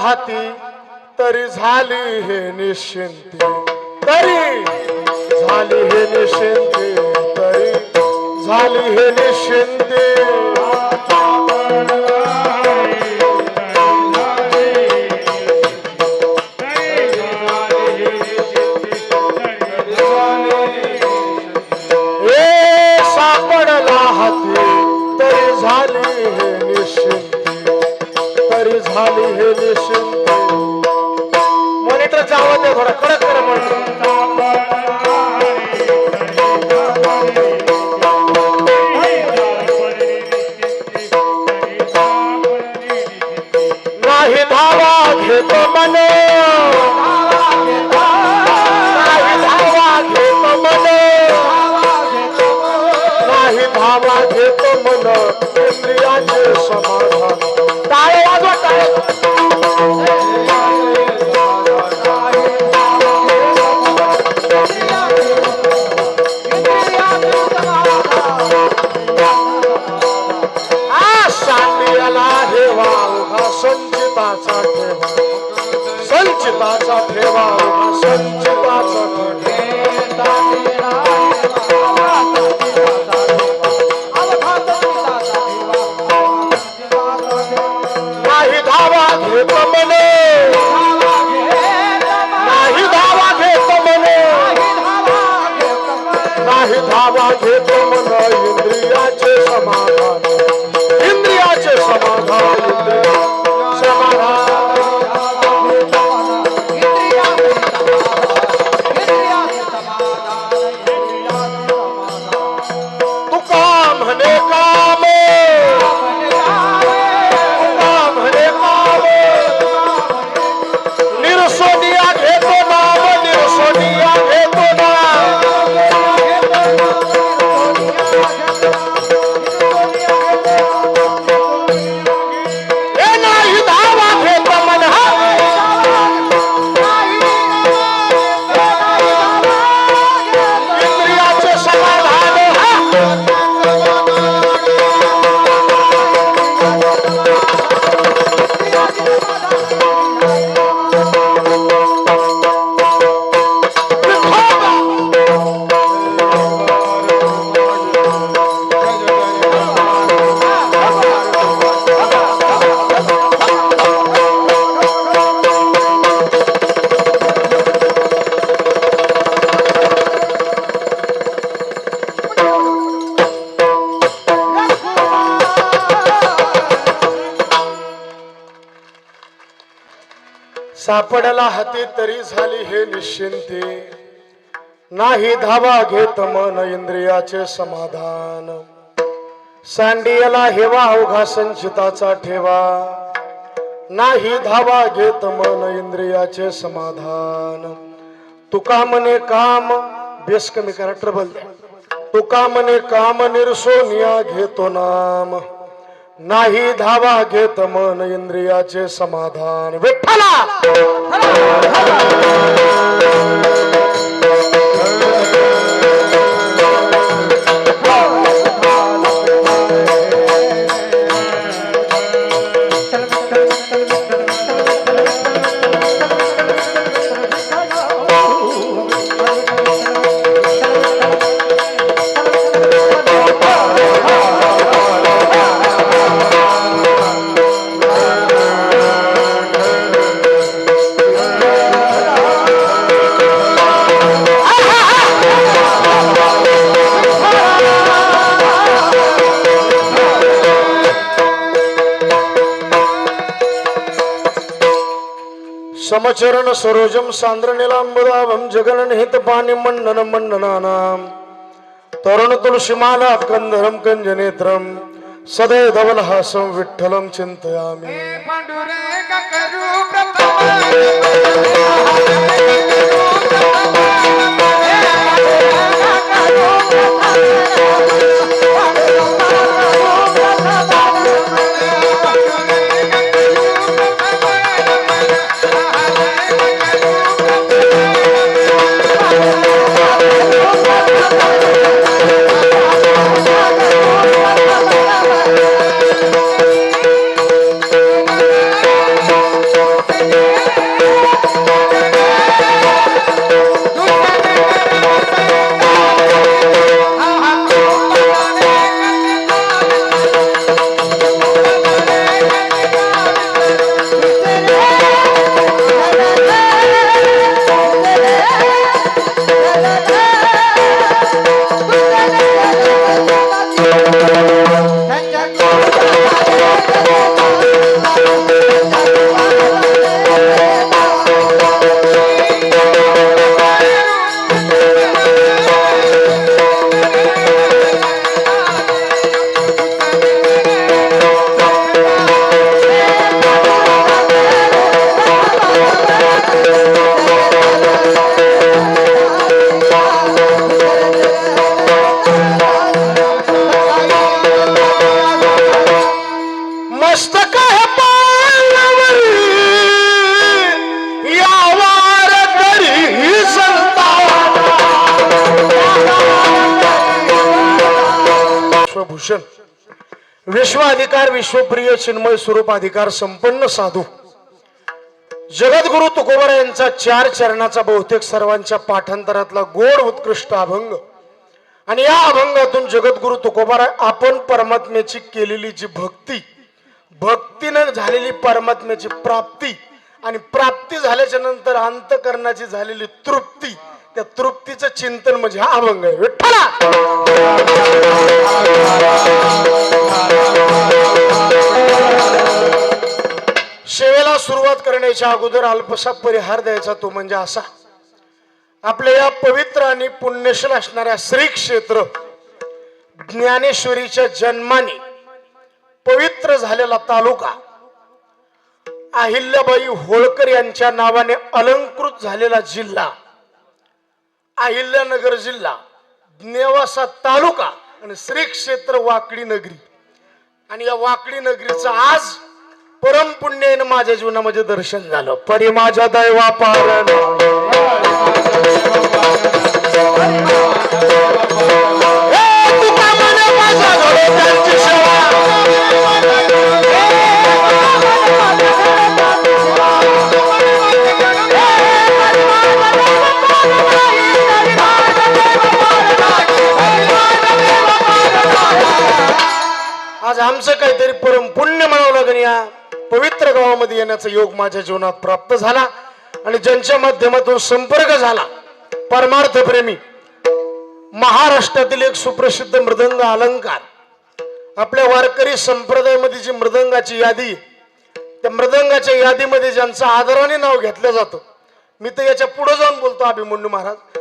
हाती तरी झाली हे निश्चिंती, तरी झाली हे निश्चिंती, तरी झाली हे निश्चिंती। सापडला हाती तरी झाली हे निश्चिंती, तरी झाली हे निश्चिंती। मॉनिटर जावं ते थोडा कडक करा मॉनिटर। नाही धावा घेत मन, नाही धावा घेत मन, नाही धावा घेत मन, इंद्रियाचे समाधान। टाळे वाजवा टाळे। संचिताचा ठेवा, संचिताचा ठेवा, संचिताचा नाही धावा घेत मने, नाही धावा घेत मने, नाही धावा घेत मन, इंद्रियाचे समाधान, इंद्रियाचे समाधान, सापडला हाती तरी झाली हे निश्चिंती, नाही धावा घेत मन, इंद्रियाचे समाधान। सांडियाला हेवा अवघा संचिताचा ठेवा, नाही धावा घेत मन, इंद्रियाचे समाधान। तुका मने काम, बेस कमी करा ट्रबल द्या। तुका मने काम निरसोनिया घेतो नाम, नाही धावा घेत मन इंद्रियाचे समाधान विठ्ठला समचरण सरोजम सांद्र नीलांबुदाभम जगननिहित पाणी मंडन मंडनानाम तरुण तुलसीमाला कंधरम कंजनेत्रम सदैव धवलहासं विठ्ठलं चिंतयामि विश्वाधिकार विश्वप्रिय चिन्मय स्वरूप अधिकार संपन्न साधू जगद्गुरु तुकोबर यांचा 4 चरणाचा बहुतेक सर्वांच्या पाठांतरातला गोड उत्कृष्ट अभंग आणि या अभंगातून जगद्गुरु तुकोबर आपण परमात्म्याची केलेली जी भक्तीने झालेली परमात्म्याची प्राप्ती आणि प्राप्ती झाल्याच्या नंतर अंतःकरणाची झालेली तृप्ती त्या तृप्तीचं चिंतन म्हणजे हा अभंग आहे विठ्ठला सेवेला सुरुवात करण्याच्या अगोदर अल्पसा परिहार द्यायचा तो म्हणजे असा आपल्या या पवित्र आणि पुण्यशील असणाऱ्या श्री क्षेत्र ज्ञानेश्वरीच्या जन्माने पवित्र झालेला तालुका अहिल्याबाई होळकर यांच्या नावाने अलंकृत झालेला जिल्हा अहिल्यानगर जिल्हा नेवासा तालुका आणि श्री क्षेत्र वाकडी नगरी आणि या वाकडी नगरीचं आज परम पुण्याने माझ्या जीवनामध्ये दर्शन झालं परी माझ्या दैवा पारण आज आमचं काहीतरी परम पुण्य म्हणावं लागेल या पवित्र गावामध्ये येण्याचा योग माझ्या जीवनात प्राप्त झाला आणि ज्यांच्या माध्यमातून संपर्क झाला परमार्थ प्रेमी महाराष्ट्रातील एक सुप्रसिद्ध मृदंग अलंकार आपल्या वारकरी संप्रदायामध्ये जी मृदंगाची यादी त्या मृदंगाच्या यादीमध्ये ज्यांचं आदराने नाव घेतलं जातं मी तर याच्या पुढे जाऊन बोलतो अभिमन्यू महाराज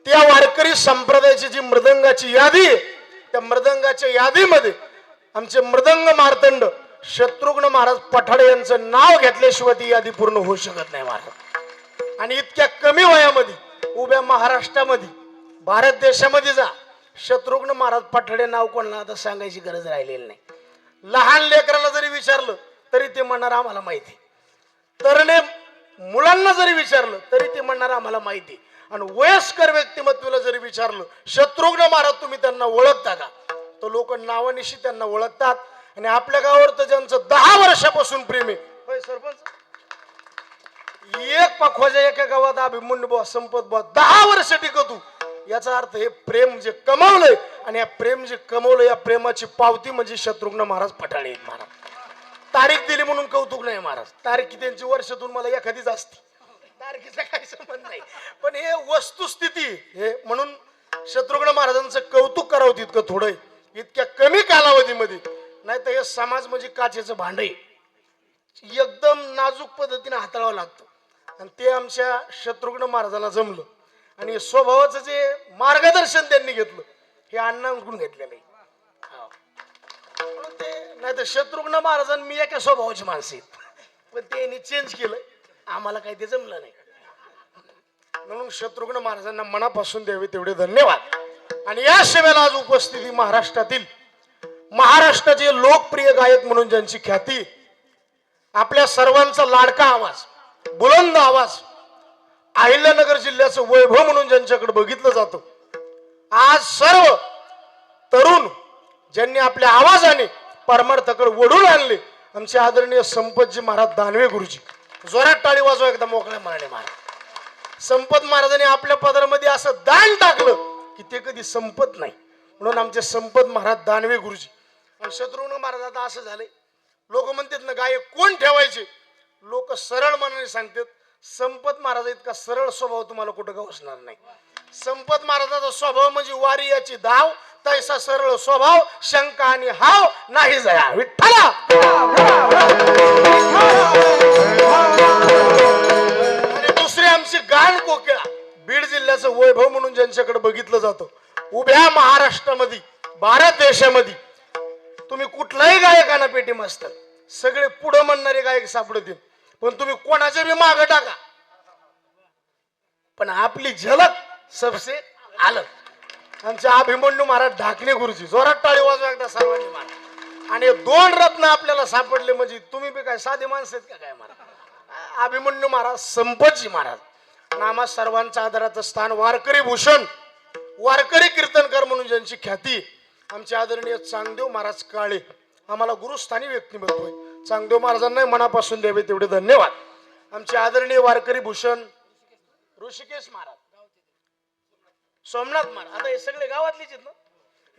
त्या वारकरी संप्रदायाची जी मृदंगाची यादी त्या मृदंगाच्या यादीमध्ये आमचे मृदंग मार्तंड शत्रुघ्न महाराज पठाडे यांचं नाव घेतल्याशिवाय ती यादी पूर्ण होऊ शकत नाही महाराज आणि इतक्या कमी वयामध्ये उभ्या महाराष्ट्रामध्ये भारत देशामध्ये जा शत्रुघ्न महाराज पठाडे नाव कोणाला आता सांगायची गरज राहिलेली नाही लहान लेकराला जरी विचारलं तरी ते म्हणणार आम्हाला माहिती, तरणे मुलांना जरी विचारलं तरी ते म्हणणार आम्हाला माहिती, आणि वयस्कर व्यक्तिमत्वाला जरी विचारलं शत्रुघ्न महाराज तुम्ही त्यांना ओळखता का, तर लोक नावानिशी त्यांना ओळखतात. आणि आपल्या गावावर तर ज्यांचं 10 वर्षापासून प्रेम आहे, होय सरपंच, एक पाखवाजा एका गावात अभिमन्यू बुवा, संपत बुवा 10 वर्ष टिकतो, याचा अर्थ हे प्रेम जे कमावलंय, आणि या प्रेम जे कमवलं या प्रेमाची पावती म्हणजे शत्रुघ्न महाराज पठाळे महाराज. तारीख दिली म्हणून कौतुक नाही महाराज, तारीख त्यांची वर्षातून मला एखादीच असते, तारखेचा काही संबंध नाही, पण हे वस्तुस्थिती हे म्हणून शत्रुघ्न महाराजांचं कौतुक करावं तितकं थोडं, इतक्या कमी कालावधीमध्ये. नाही तर हे समाज म्हणजे काचेचं भांड आहे, एकदम नाजूक पद्धतीने हाताळावं लागतं, आणि ते आमच्या शत्रुघ्न महाराजांना जमलं. आणि स्वभावाचं जे मार्गदर्शन त्यांनी घेतलं हे अण्णांकडून घेतलेलं आहे. ते नाही तर शत्रुघ्न महाराजांनी मी एका स्वभावाची माणसं आहेत, पण त्यांनी चेंज केलं, आम्हाला काही ते जमलं नाही. म्हणून शत्रुघ्न महाराजांना मनापासून द्यावे तेवढे धन्यवाद. आणि या सेवेला आज उपस्थिती महाराष्ट्रातील, महाराष्ट्राचे लोकप्रिय गायक म्हणून ज्यांची ख्याती, आपल्या सर्वांचा लाडका आवाज, बुलंद आवाज, अहिल्यानगर जिल्ह्याचं वैभव म्हणून ज्यांच्याकडे बघितलं जातं, आज सर्व तरुण ज्यांनी आपल्या आवाजाने परमार्थाकडे वळून आणले, आमचे आदरणीय संपतजी महाराज दानवे गुरुजी. जोरात टाळी वाजवा एकदा मोकळ्या मनाने महाराज. संपत महाराजांनी आपल्या पदरामध्ये असं दान टाकलं की ते कधी संपत नाही, म्हणून आमचे संपत महाराज दानवे गुरुजी. आणि शत्रुघ्न महाराज आता असं झालंय, लोक म्हणतात ना गायक कोण ठेवायचे, लोक सरळ मनाने सांगतात संपत महाराज इतका सरळ स्वभाव तुम्हाला कुठं गवसणार नाही. संपत महाराजाचा स्वभाव म्हणजे वारी याची धाव, तैसा सरळ स्वभाव, शंका आणि हाव नाही जया विठ्ठला. आणि दुसरे आमचे गाण कोकिळा, बीड जिल्ह्याचं वैभव म्हणून ज्यांच्याकडे बघितलं जातं, उभ्या महाराष्ट्रामध्ये, भारत देशामध्ये तुम्ही कुठलाही गायकांना पेटी मास्तर, सगळे पुढे म्हणणारे गायक सापडतील, पण तुम्ही कोणाच्या बी मागे टाका, पण आपली झलक सबसे अलग. आमचे अभिमन्यू महाराज ढाकणे गुरुजी. जोरात टाळी वाजवा एकदा सर्वांनी महाराज. आणि 2 रत्न आपल्याला सापडले म्हणजे तुम्ही बी काय साधे माणसं आहेत का काय महाराज. अभिमन्यू महाराज, संपतजी महाराज, नामा सर्वांच्या आदराचं स्थान, वारकरी भूषण, वारकरी कीर्तनकार म्हणून ज्यांची ख्याती, आमचे आदरणीय चांगदेव महाराज काळे, आम्हाला गुरुस्थानी व्यक्तिमत्व आहे. चांगदेव महाराजांना मनापासून द्यावे तेवढे धन्यवाद. आमचे आदरणीय वारकरी भूषण ऋषिकेश महाराज, सोमनाथ महाराज, आता हे सगळे गावातलीच आहेत ना,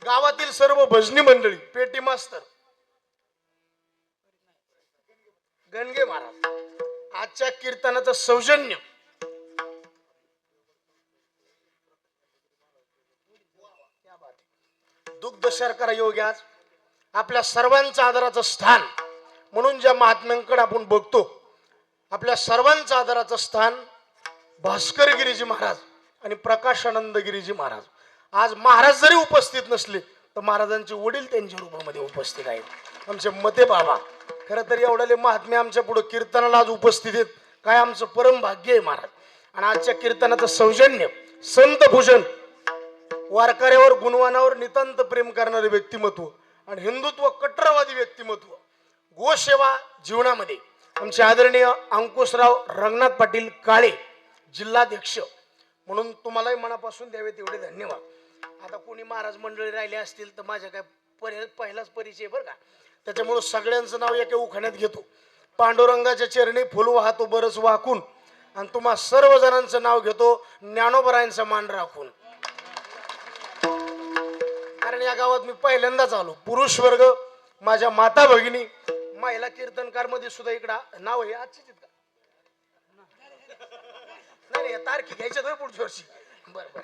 गावातील सर्व भजनी मंडळी, पेटी मास्तर, गणगे महाराज, आजच्या कीर्तनाचं सौजन्य, दुग्ध शर्करा योग आज आपल्या सर्वांचं आदराचं स्थान म्हणून ज्या महात्म्यांकडे आपण बघतो, आपल्या सर्वांचं आदराचं स्थान भास्कर गिरीजी महाराज आणि प्रकाशानंद गिरीजी महाराज. आज महाराज जरी उपस्थित नसले तर महाराजांचे वडील त्यांच्या रूपामध्ये उपस्थित आहेत, आमचे मते बाबा. खरं तर एवढ्याले महात्मे आमच्या पुढे कीर्तनाला आज उपस्थित आहेत, काय आमचं परम भाग्य आहे महाराज. आणि आजच्या कीर्तनाचं सौजन्य, संत भूषण, वारकऱ्यावर गुणवानावर नितांत प्रेम करणारे व्यक्तिमत्व आणि हिंदुत्व कट्टरवादी व्यक्तिमत्व, गोसेवा जीवनामध्ये आमचे आदरणीय अंकुशराव रंगनाथ पाटील काळे जिल्हाध्यक्ष म्हणून तुम्हालाही मनापासून द्यावे तेवढे धन्यवाद. आता कोणी महाराज मंडळी राहिले असतील तर माझ्या काय पहिलाच परिचय बरं का, त्याच्यामुळे सगळ्यांचं नाव एका उखाण्यात घेतो. पांडुरंगाच्या चरणी फुल वाहतो बरंच वाकून, आणि तुम्हा सर्वजणांचं नाव घेतो ज्ञानोबरायांचा मान राखून. कारण या गावात मी पहिल्यांदाच आलो, पुरुष वर्ग, माझ्या माता भगिनी, महिला कीर्तनकार मध्ये सुद्धा इकडं नाव आहे आजचीच का नाही, तारखी घ्यायच्या पुढच्या वर्षी बरोबर.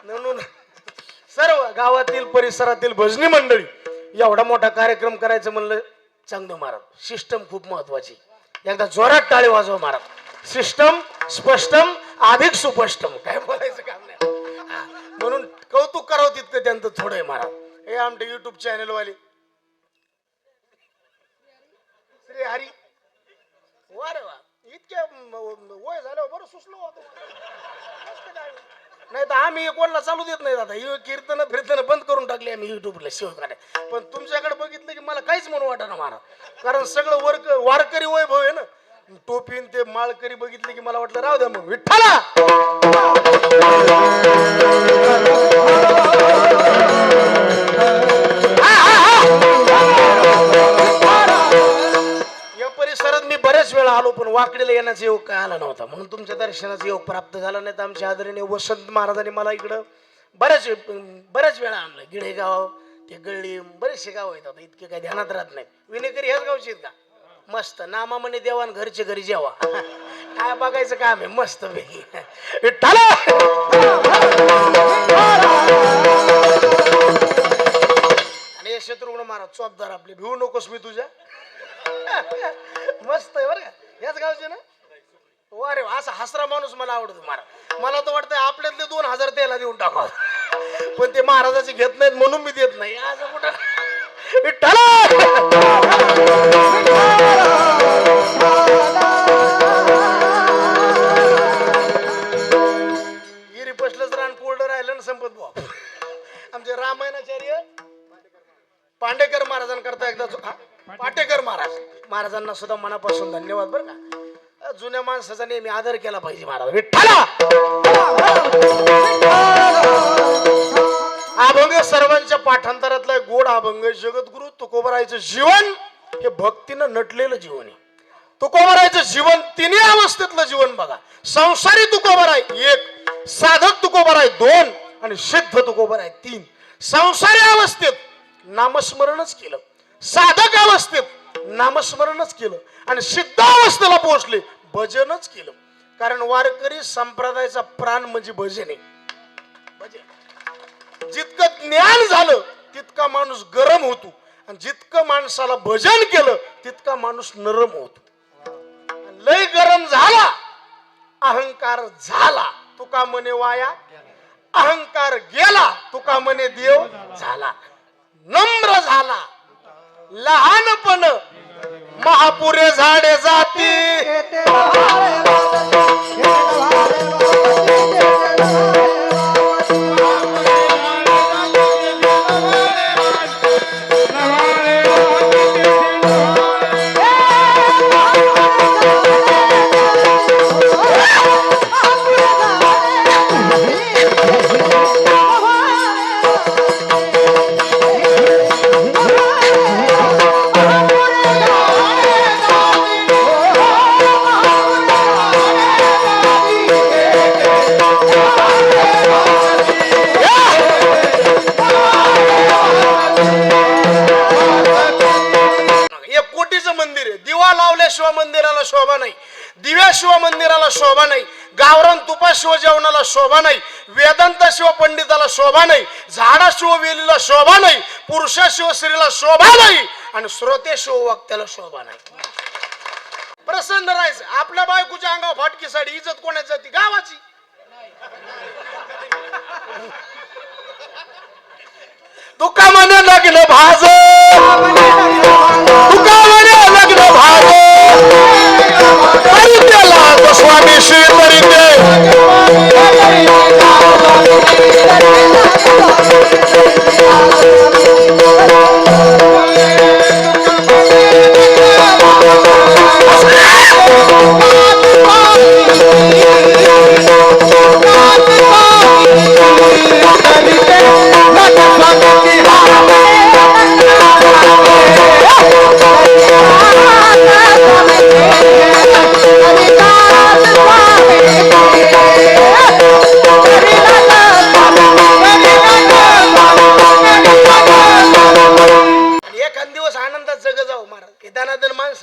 म्हणून सर्व गावातील परिसरातील भजनी मंडळी, एवढा मोठा कार्यक्रम करायचं म्हणलं, चांगलं महाराज, सिस्टम खूप महत्वाची, एकदा जोरात टाळी वाजवा महाराज. सिस्टम स्पष्टम अधिक सुपष्टम, काय बोलायचं काम नाही, म्हणून कौतुक करावं तितकं त्यांचं थोडं आहे महाराज. हे आमचे युट्यूब चॅनल वाले श्री हरी, वा रे वा, इतक्या वय झालं बरं सुचलो होतो. नाही तर आम्ही कोणाला चालू देत नाही दादा. ही कीर्तन फिरतन बंद करून टाकली आम्ही युट्यूबला शिवकाने. पण तुमच्याकडे बघितलं की मला काहीच म्हणू वाटत महाराज, कारण सगळं वारकरी वैभव आहे ना. टोपीन ते माळकरी बघितले की मला वाटलं राहू द्या मग विठ्ठला. या परिसरात मी बऱ्याच वेळा आलो पण वाकडीला येण्याचा योग काय आला नव्हता, म्हणून तुमच्या दर्शनाचा योग प्राप्त झाला नाही. तर आमच्या आदरणीय वसंत महाराजांनी मला इकडं बऱ्याच वेळा आणलं. गिडेगाव ते गळली बरेचसे गाव आहेत, आता इतके काही ध्यानात राहत नाही. विनेकरी ह्याच गावचे आहेत का? मस्त नामा म्हणे देवान घरचे घरी जेवा. काय बघायचं काम आहे मस्त पैकी. आणि शत्रुघ्न महाराज चोपदार आपले, भिवू नकोस मी तुझ्या. मस्त आहे बरं का, याच गावचे ना. अरे असा हसरा माणूस मला आवडतो महाराज. मला तर वाटतं आपल्यातले 2000 त्याला देऊन टाकावं, पण ते महाराजाचे घेत नाहीत म्हणून मी देत नाही. असं कुठं गिरी पसलंच रान कोरडं राहिलं ना संपत भाऊ. आमचे रामायणाचार्य पांडेकर महाराजांकरता एकदा पाटेकर महाराजांना सुद्धा मनापासून धन्यवाद बरं का. जुन्या माणसाचा नेहमी आदर केला पाहिजे महाराज. विठ्ठला अभंग सर्वांच्या पाठांतरातला गोड अभंग. जगद्गुरु तुकोबरायचं जीवन हे भक्तीनं नटलेलं जीवन आहे. तुकोबरायचं जीवन तिन्ही अवस्थेतलं जीवन बघा. संसारी तुकोबराय 1, साधक तुकोबराय 2 आणि सिद्ध तुकोबराय 3. संसारी अवस्थेत नामस्मरणच केलं, साधक अवस्थेत नामस्मरणच केलं आणि सिद्ध अवस्थेला पोहोचले भजनच केलं. कारण वारकरी संप्रदायाचा प्राण म्हणजे भजन आहे. भजन जितकं ज्ञान झालं तितका माणूस गरम होतो आणि जितकं माणसाला भजन केलं तितका माणूस नरम होतो. लय गरम झाला अहंकार झाला तुका म्हणे वाया, अहंकार गेला तुका म्हणे देव झाला. नम्र झाला लहानपण महापुरे झाडे जाती. मंदिराला शोभा नाही, दिव्याशिवाय मंदिराला शोभा नाही, गावरान तुपाशिवाय जेवणाला शोभा नाही, वेदांताशिवाय पंडिताला शोभा नाही, झाडाशिवाय वेलीला शोभा नाही, पुरुषाशिवाय स्त्रीला शोभा नाही आणि श्रोतेशिवाय वक्त्याला शोभा नाही. प्रसन्न राहायचं. आपल्या बायकोच्या अंगावर फाटकी साडी, इज्जत कोणाची जाती? गावाची. तुका म्हणे लग्न भाज, तुका म्हणे लग्न भाज, स्वामी श्री परिते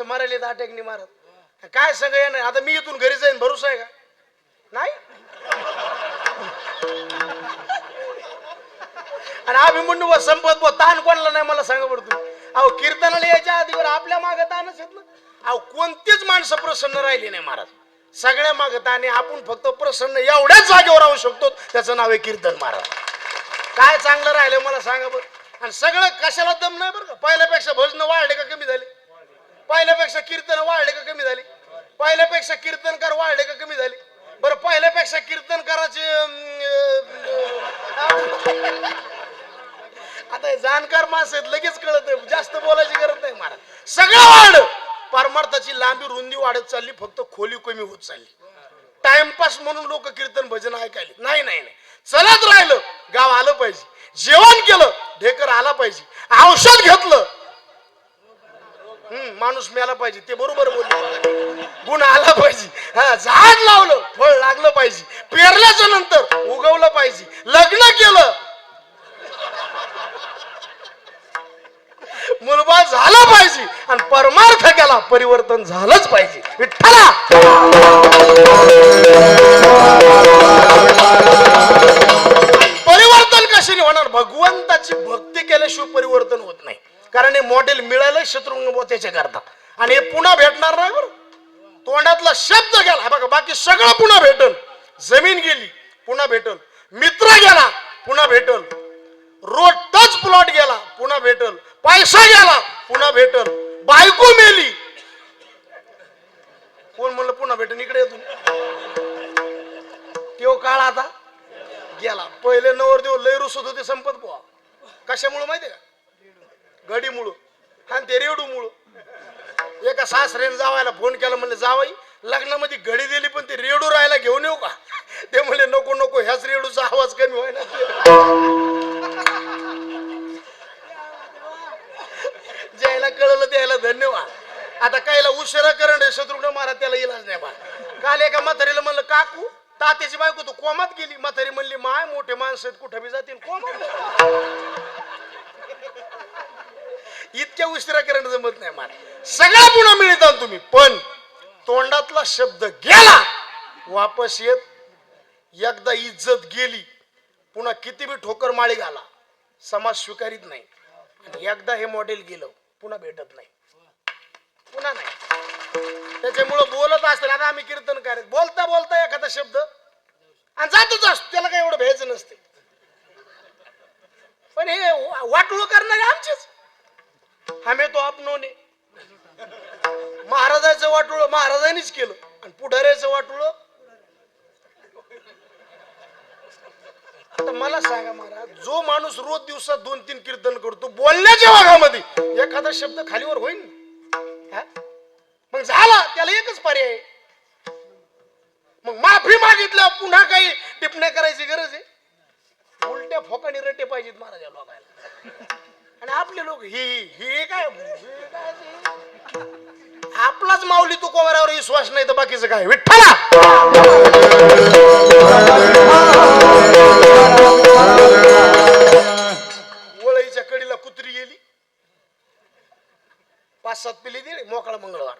मारायले अटॅकनी मारत काय सगळं येणार. आता मी इथून घरी जाईन भरोसा आहे का? नाही. आणि आम्ही म्हणू संपत ताण कोणाला नाही मला सांगा पडतो. अहो कीर्तनाला यायच्या आधीवर आपल्या मागे ताणच येत ना. अहो कोणतीच माणसं प्रसन्न राहिली नाही महाराज. सगळ्या मागे ताण. आपण फक्त प्रसन्न एवढ्याच जागेवर राहू शकतो, त्याचं नाव आहे कीर्तन महाराज. काय चांगलं राहिलं मला सांगा बरं. आणि सगळं कशाला दम नाही बरं का. पहिल्यापेक्षा भजन वाढले का कमी झाले? पहिल्यापेक्षा कीर्तन वाढले का कमी झाले? पहिल्यापेक्षा कीर्तनकार वाढले का कमी झाले? बरं पहिल्यापेक्षा कीर्तन करायचे आता जाणकार माणसं आहेत, लगेच कळत जास्त बोलायची गरज नाही महाराज. सगळं वाढ परमार्थाची लांबी रुंदी वाढत चालली, फक्त खोली कमी होत चालली. टाइमपास म्हणून लोक कीर्तन भजन ऐकायले नाही नाही नाही. चलत राहिलं गाव आलं पाहिजे, जेवण केलं ढेकर आला पाहिजे, औषध घेतलं माणूस मेला पाहिजे, ते बरोबर बोलले, गुण आला पाहिजे, हा झाड लावलं फळ लागलं पाहिजे, पेरल्याच्या नंतर उगवलं पाहिजे, लग्न केलं मुलबाळ झाला पाहिजे आणि परमार्थ केला परिवर्तन झालंच पाहिजे. विठ्ठला परिवर्तन कशाने होणार? भगवंताची भक्ती केल्याशिवाय परिवर्तन होत नाही. कारण हे मॉडेल मिळालं शत्रुघ्न त्याच्या करता आणि हे पुन्हा भेटणार नाही. बरं तोंडातला शब्द गेला बघा, बाकी सगळं पुन्हा भेटल. जमीन गेली पुन्हा भेटल, मित्र गेला पुन्हा भेटल, रोड टच प्लॉट गेला पुन्हा भेटल, पैसा गेला पुन्हा भेटल, बायको मेली कोण म्हणलं पुन्हा भेटल? इकडे येतो तो काळ आता गेला. पहिले नवरदेव लय रुसत होते संपत बुवा. कशामुळे माहितीये का? गडीमुळं आणि ते रेडूमुळं. एका सासऱ्याने जावायला फोन केला, म्हणले जावाई लग्नामध्ये घडी दिली पण ते रेडू राहायला घेऊन येऊ का? ते म्हणले नको नको, ह्याच रेडूचा आवाज कमी व्हायला. ज्याला कळलं त्याला धन्यवाद. आता कायला उशिरा करण शत्रुघ्न महाराज त्याला इलाज नाही बा. काल एका म्हातारीला म्हणलं काकू तात्याची बायको तू कोमात गेली. म्हातारी म्हणली माय मोठे माणसं कुठं बी जातील कोमात. इतक्या उशिरा करणं जमत नाही मला. सगळं पुन्हा मिळतात तुम्ही, पण तोंडातला शब्द गेला वापस येत. एकदा इज्जत गेली पुन्हा किती बी ठोकर माळी घाला समाज स्वीकारित नाही. आणि एकदा हे मॉडेल गेलं पुन्हा भेटत नाही, पुन्हा नाही. त्याच्यामुळं बोलत असताना आता आम्ही कीर्तन करत बोलता बोलता एखादा शब्द आणि जातच असतो, त्याला काही एवढं भ्यायचं नसते. पण हे वाटोळ करणारे आमचेच. आम्ही तो आपणोने महाराजाचं वाटोळ महाराजांनीच केलं आणि पुढाऱ्याचं वाटोळ. आता मला सांगा महाराज, जो माणूस रोज दिवसात 2-3 कीर्तन करतो बोलण्याच्या भागामध्ये एखादा शब्द खालीवर होईल मग झाला, त्याला एकच पर्याय. मग माफी मागितल्या पुन्हा काही टिप्पण्या करायची गरज आहे? उलट्या फोकाने रटे पाहिजेत महाराजा लोकायला. आणि आपले लोक हे काय आपलाच माऊली तू कोवरावर विश्वास नाही तर बाकीचं काय? विठ्ठला वळईच्या कडीला कुत्री गेली, 5-7 पिली दिली, मोकळा मंगळवार.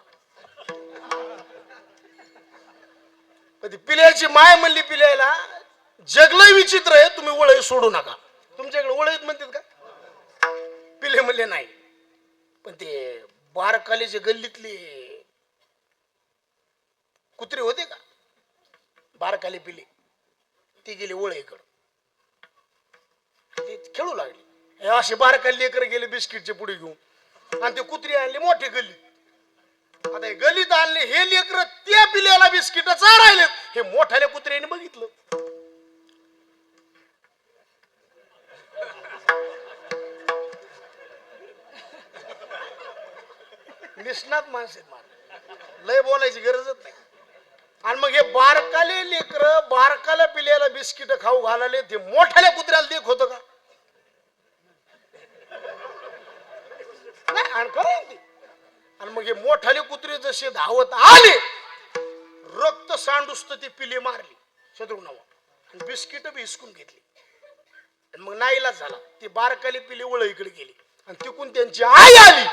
कधी पिल्याची माय म्हणली पिल्याला जगलंय विचित्र आहे, तुम्ही वळई सोडू नका. तुमच्याकडे वळईत म्हणतात का? पिले म्हणले नाही. पण ते बारकालीचे गल्लीतले कुत्रे होते का बारकाली पिले, ती गेली वळईकडं, ते खेळू लागले. असे बारकाली लेकर गेले बिस्किटचे पुढे घेऊन आणि ते कुत्री आणले मोठे गल्लीत. आता हे गल्लीत आणले हे लेकर त्या पिल्याला बिस्किट चारायलेत. हे मोठ्याल्या कुत्र्याने बघितलं, निष्णात माणसे लय बोलायची गरजच नाही. आणि मग हे बारकाले लेकर बारकाल्या पिल्याला बिस्किट खाऊ घालाले, ते मोठ्याल्या कुत्र्याला देख होतं का? नाही. आणि मग हे मोठाले कुत्रे जसे धावत आले, रक्त सांडूस्त ते पिले मारली शत्रुघ्नावर आणि बिस्किट बी हिसकून घेतली. आणि मग नाईलाज झाला, ती बारकाली पिले वळईकडे गेली आणि तिकून त्यांची आई आली.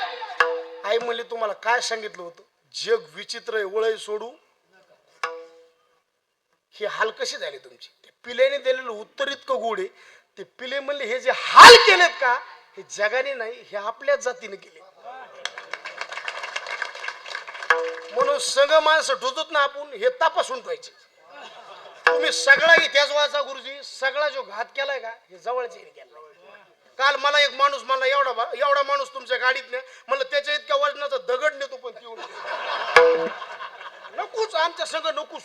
आई म्हणली तुम्हाला काय सांगितलं होतं, जग विचित्र आहे, वळई सोडू. हे हाल कसे झाले तुमचे? ते पिल्याने दिलेलं उत्तर इतकं गोड आहे. ते पिले म्हणले हे जे हाल केलेत का हे जगाने नाही, हे आपल्याच जातीने केले. म्हणून संग माणसं ढोजत ना आपण हे तपासून पाहिजे. तुम्ही सगळा इतिहास वाचा गुरुजी, सगळा जो घात केलाय का हे जवळचे केला. काल मला एक माणूस म्हणला एवढा माणूस तुमच्या गाडीत नाही म्हणलं, त्याच्या इतक्या वजनाचा दगड नेतो पण ती नकोच आमच्या संग नकोच.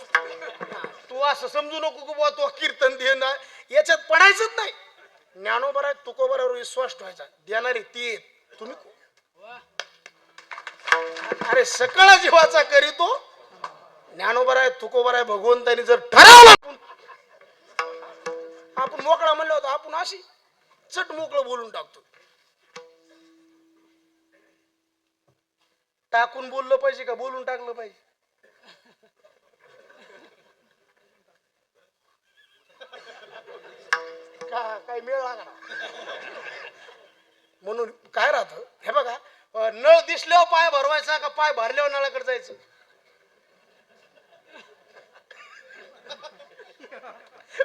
तू असं समजू नको की बुवा तू कीर्तन दे ना, याच्यात पडायचंच नाही. ज्ञानोबा आहे तुकोबरावर विश्वास ठेवायचा. देणारे ती तुम्ही. अरे सकळ जीवाचा करीतो. ज्ञानोबा आहे तुकोबा आहे भगवंतानी जर ठरवलं, आपण मोकळा म्हणलं होतं, आपण अशी चट मोकळं बोलून टाकतो. टाकून बोललं पाहिजे का बोलून टाकलं पाहिजे? काय मेळ लागला. म्हणून काय राहत हे बघा, नळ दिसल्यावर पाय भरवायचा का पाय भरल्यावर नळाकडे जायचं?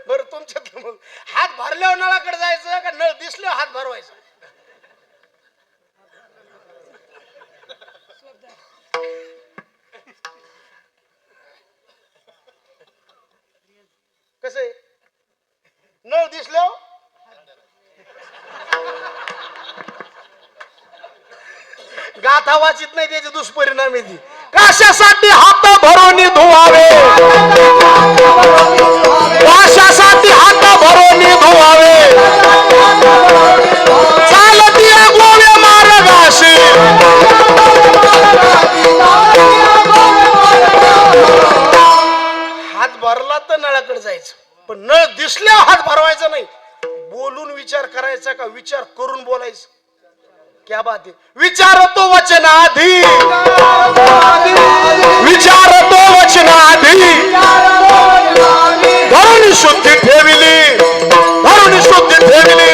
बरं तुमच्यात मग हात भरल्यावर नळाकडे जायचं का नळ दिसल्यावर हात भरवायचा? कसं आहे? नळ दिसल्यावर गाथा वाचित नाही, त्याचे दुष्परिणाम येते. कशासाठी हात भरून धुवावे, कशासाठी हात भरून धुवावे, चालती गोव्या मार्गाशी, हात भरला तर नळाकडे जायचं, पण नळ दिसल्यावर हात भरवायचा नाही. बोलून विचार करायचा का विचार करून बोलायचं? क्या बात आहे. विचारतो वचनाधी, विचारतो वचनाधी, धरून शुद्धी ठेविली, धरून शुद्धी ठेविली.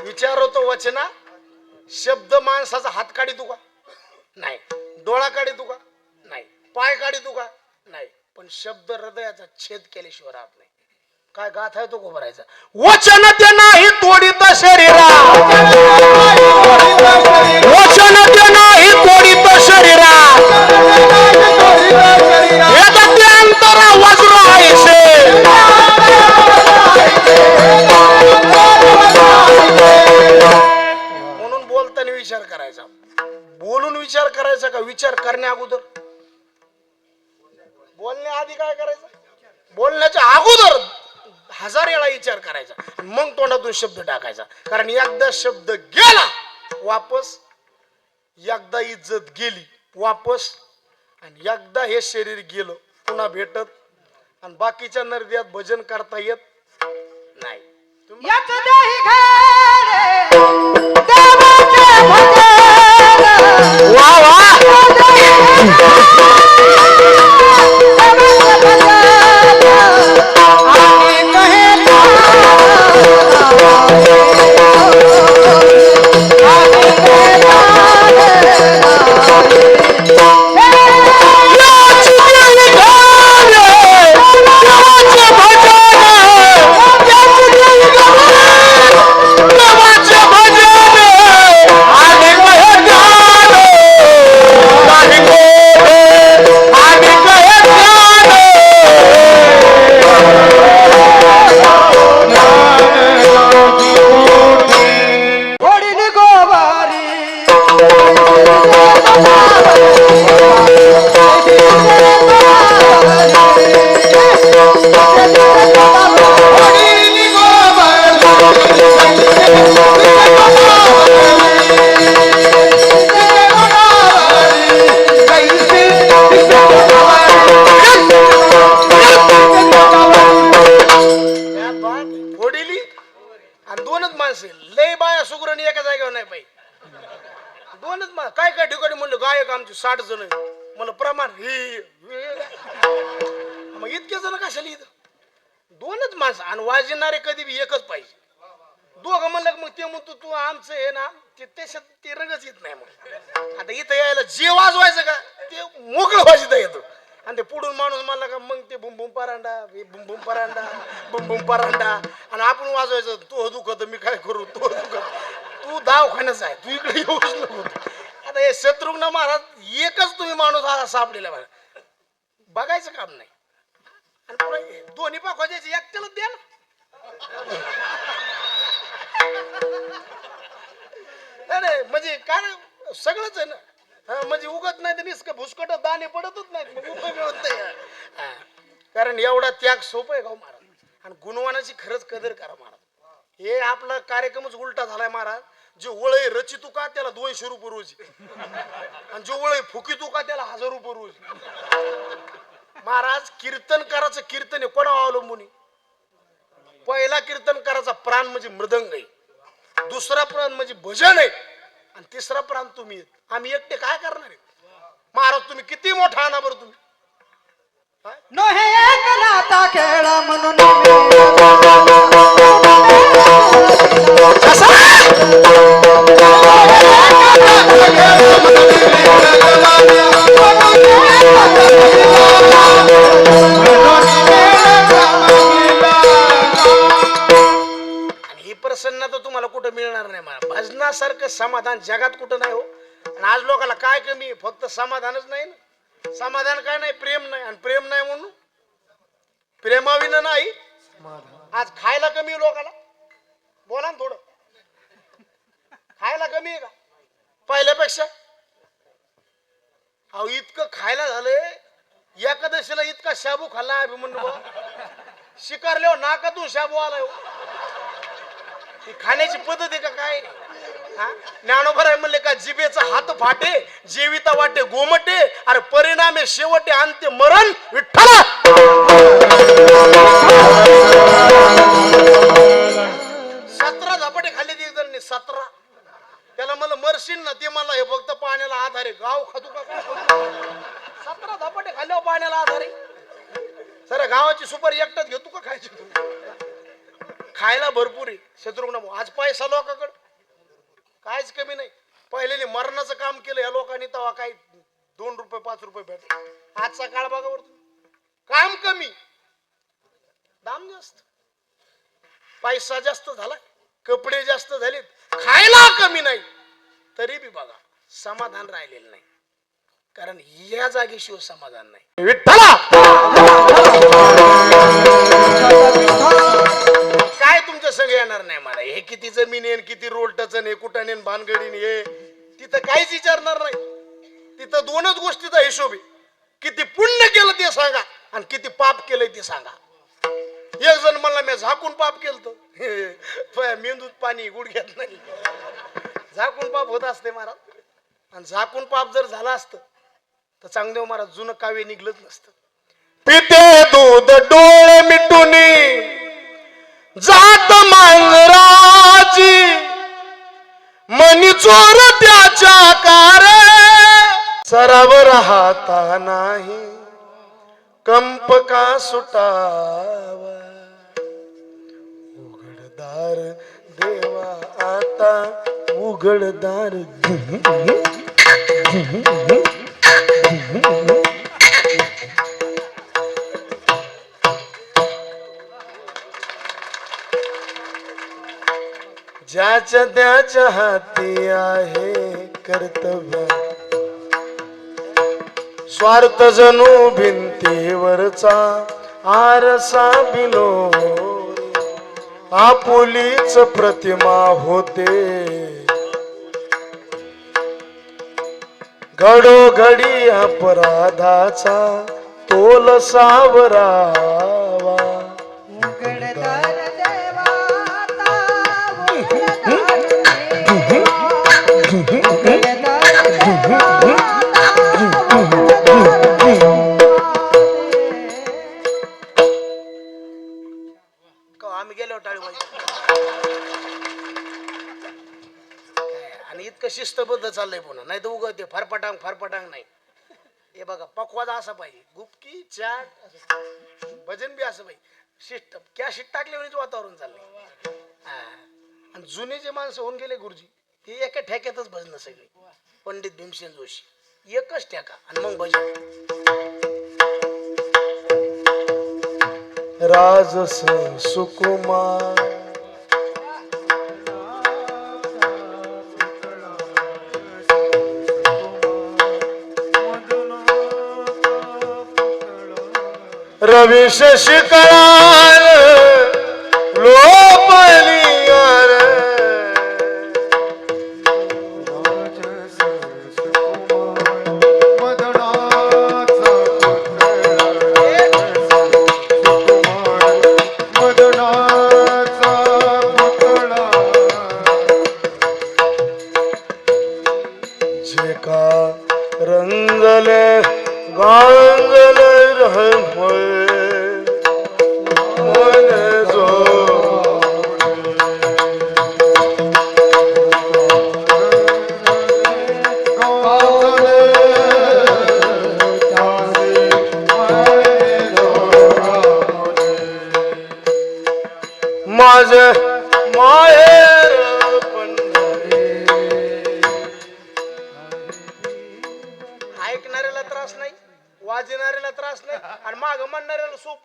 विचारतो वचना. शब्द माणसाचा हात काढी तुका नाही, डोळा काढी तुका नाही, पाय काढी तुका नाही, पण शब्द हृदयाचा छेद केल्याशिवाय राहत नाही. काय गाथा आहे तो भरायचा. वचन ते नाही तोडीत शरीरा, वचन ते नाही तोडीत शरीरा, ते अंतरा वज्र आयसे. म्हणून बोलताना विचार करायचा. बोलून विचार करायचा का विचार करण्या अगोदर? बोलण्या आधी काय करायचं? बोलण्याच्या अगोदर 1000 वेळा विचार करायचा, मग तोंडातून शब्द टाकायचा. कारण एकदा शब्द गेला वापस, एकदा इज्जत गेली वापस, आणि एकदा हे शरीर गेलं पुन्हा भेटत, आणि बाकीच्या नरद्यात भजन करता येत नाही. वा वा. काय काय ठिकाणी म्हणलं गायक आमचे 60 जण मला प्रमाण मग इतके जण कशाला इथं? 2च माणसं, आणि वाजणारे कधी बी एकच पाहिजे. दोघं म्हणलं की मग ते म्हणतो तू आमचं आहे ना ते रंगच येत नाही मग आता इथं यायला जे वाजवायचं का ते मोकळं वाजता येतो आणि ते पुढून माणूस म्हणला का मग ते बुम बुम परांडा बुम बुम परांडा बुम बुम परांडा आणि आपण वाजवायचं तो दुखत मी काय करू तो दुखत तू दवाखान्याच आहे तू इकडे येऊच नको आता हे शत्रुघ्न महाराज एकच तुम्ही माणूस हा सापडेला मला बघायचं काम नाही आणि पुढे दोन्ही पाखवाजायचे एकट्याला द्या ना अरे म्हणजे काय सगळंच आहे ना म्हणजे उगत नाही तर निसक भुसकट दाणे पडतच नाही मग उपयोग होत नाही कारण एवढा त्याग सोपं आहे गाव महाराज आणि गुणवानाची खरंच कदर करा महाराज हे आपला कार्यक्रमच उलटा झालाय महाराज जे वळय रचितू का त्याला 200 रुपये रोज आणि जो वळय फुकितू का त्याला 1000 रुपये रोज महाराज कीर्तनकाराचं कीर्तन आहे कोणा अवलंबून पहिला कीर्तनकाराचा प्राण म्हणजे मृदंग आहे दुसरा प्राण म्हणजे भजन आहे आणि तिसरा प्राण तुम्ही आम्ही एकटे काय करणार आहे महाराज तुम्ही किती मोठा आणा बरं तुम्ही नो हे एकलाता खेळ म्हणून ही प्रसन्नता तुम्हाला कुठं मिळणार नाही मला भजनासारखं समाधान जगात कुठं नाही हो आणि आज लोकांना काय कमी फक्त समाधानच नाही ना समाधान काय नाही प्रेम नाही आणि प्रेम नाही म्हणून प्रेमाविना नाही आज खायला कमी लोकांना बोला ना थोडं खायला कमी आहे का पहिल्यापेक्षा अहो इतकं खायला झालंय एकादशीला इतका शाबू खाल्ला अभिमन्यू शिकारल्यावर नाकातून शाबू आलाय ही खाण्याची पद्धत आहे का काय ज्ञानोबराय म्हणले का जिभेचा हात फाटे जेविता वाटे गोमटे अरे परिणामे शेवटे अंत्य मरण विठ्ठला 17 झपाटे खाल्ले ते जण 17 त्याला मला मरशील ना ते मला हे फक्त पाण्याला आधारे गाव खातू का काय 17 झपाटे खाल्ल्यावर पाण्याला आधारे सर गावाची सुपारी एकटाच घेतो का खायची खायला भरपूर आहे शत्रुघ्न आज पैसा लोकांकडे काहीच कमी नाही पहिलेने मरणाचं काम केलं या लोकांनी तेव्हा काही 2 रुपये 5 रुपये भेटले आजचा काळ बघा वर काम कमी दाम जास्त पैसा जास्त झाला कपडे जास्त झालेत खायला कमी नाही तरी बी बघा समाधान राहिलेलं नाही कारण या जागेशिवाय समाधान नाही विठ्ठला काय तुमच्या संग येणार नाही मला हे किती जमीन आहे किती रोड टचन आहे कुठाने भानगडीने हे तिथं काहीच विचारणार नाही तिथं 2च गोष्टीचा हिशोब आहे किती पुण्य केलं ते सांगा आणि किती पाप केलंय ते सांगा एक जण म्हणला मी झाकून पाप केलं मेंदूत पाणी गुडघ्यात नाही झाकून पाप होत असते महाराज आणि झाकून पाप जर झाला असतं तर चांगदेव महाराज जुनं काव्य निघलंच नसतं पिते दूध डोळे मिटूनी जात मांजराची मनी चोर त्याच्या कारे सराव राहता नाही कंप का सुटावा उघडदार देवा आता उघडदार ज्याच्या त्याच्या हाती आहे कर्तव्य स्वार्थ जणू भिंतीवरचा आरसा बिलो आपुलीच प्रतिमा होते घडोघडी अपराधाचा तोल सावरावा उघडदार देवा आम्ही गेलो टाळी आणि इतकं शिस्तबद्ध चाललंय पुन्हा नाही तर उगं ते फारपटांग नाही हे बघा पखवाजा असा पाहिजे गुपकी चाट भजन बी असं पाहिजे शिस्त क्या शिट टाकल्यावर वातावरण चाललंय आणि जुने जे माणसं होऊन गेले गुरुजी ते एका ठेक्यातच भजन सगळे. पंडित भीमसेन जोशी एकच ठेका आणि मग भजन. राजस सुकुमार रवी शशिकळाल लोपलियार जे का रंगल गांगल मन जो माझ माहेर ऐकणाऱ्याला त्रास नाही, वाजणाऱ्याला त्रास नाही आणि माग म्हणणाऱ्याला सोप.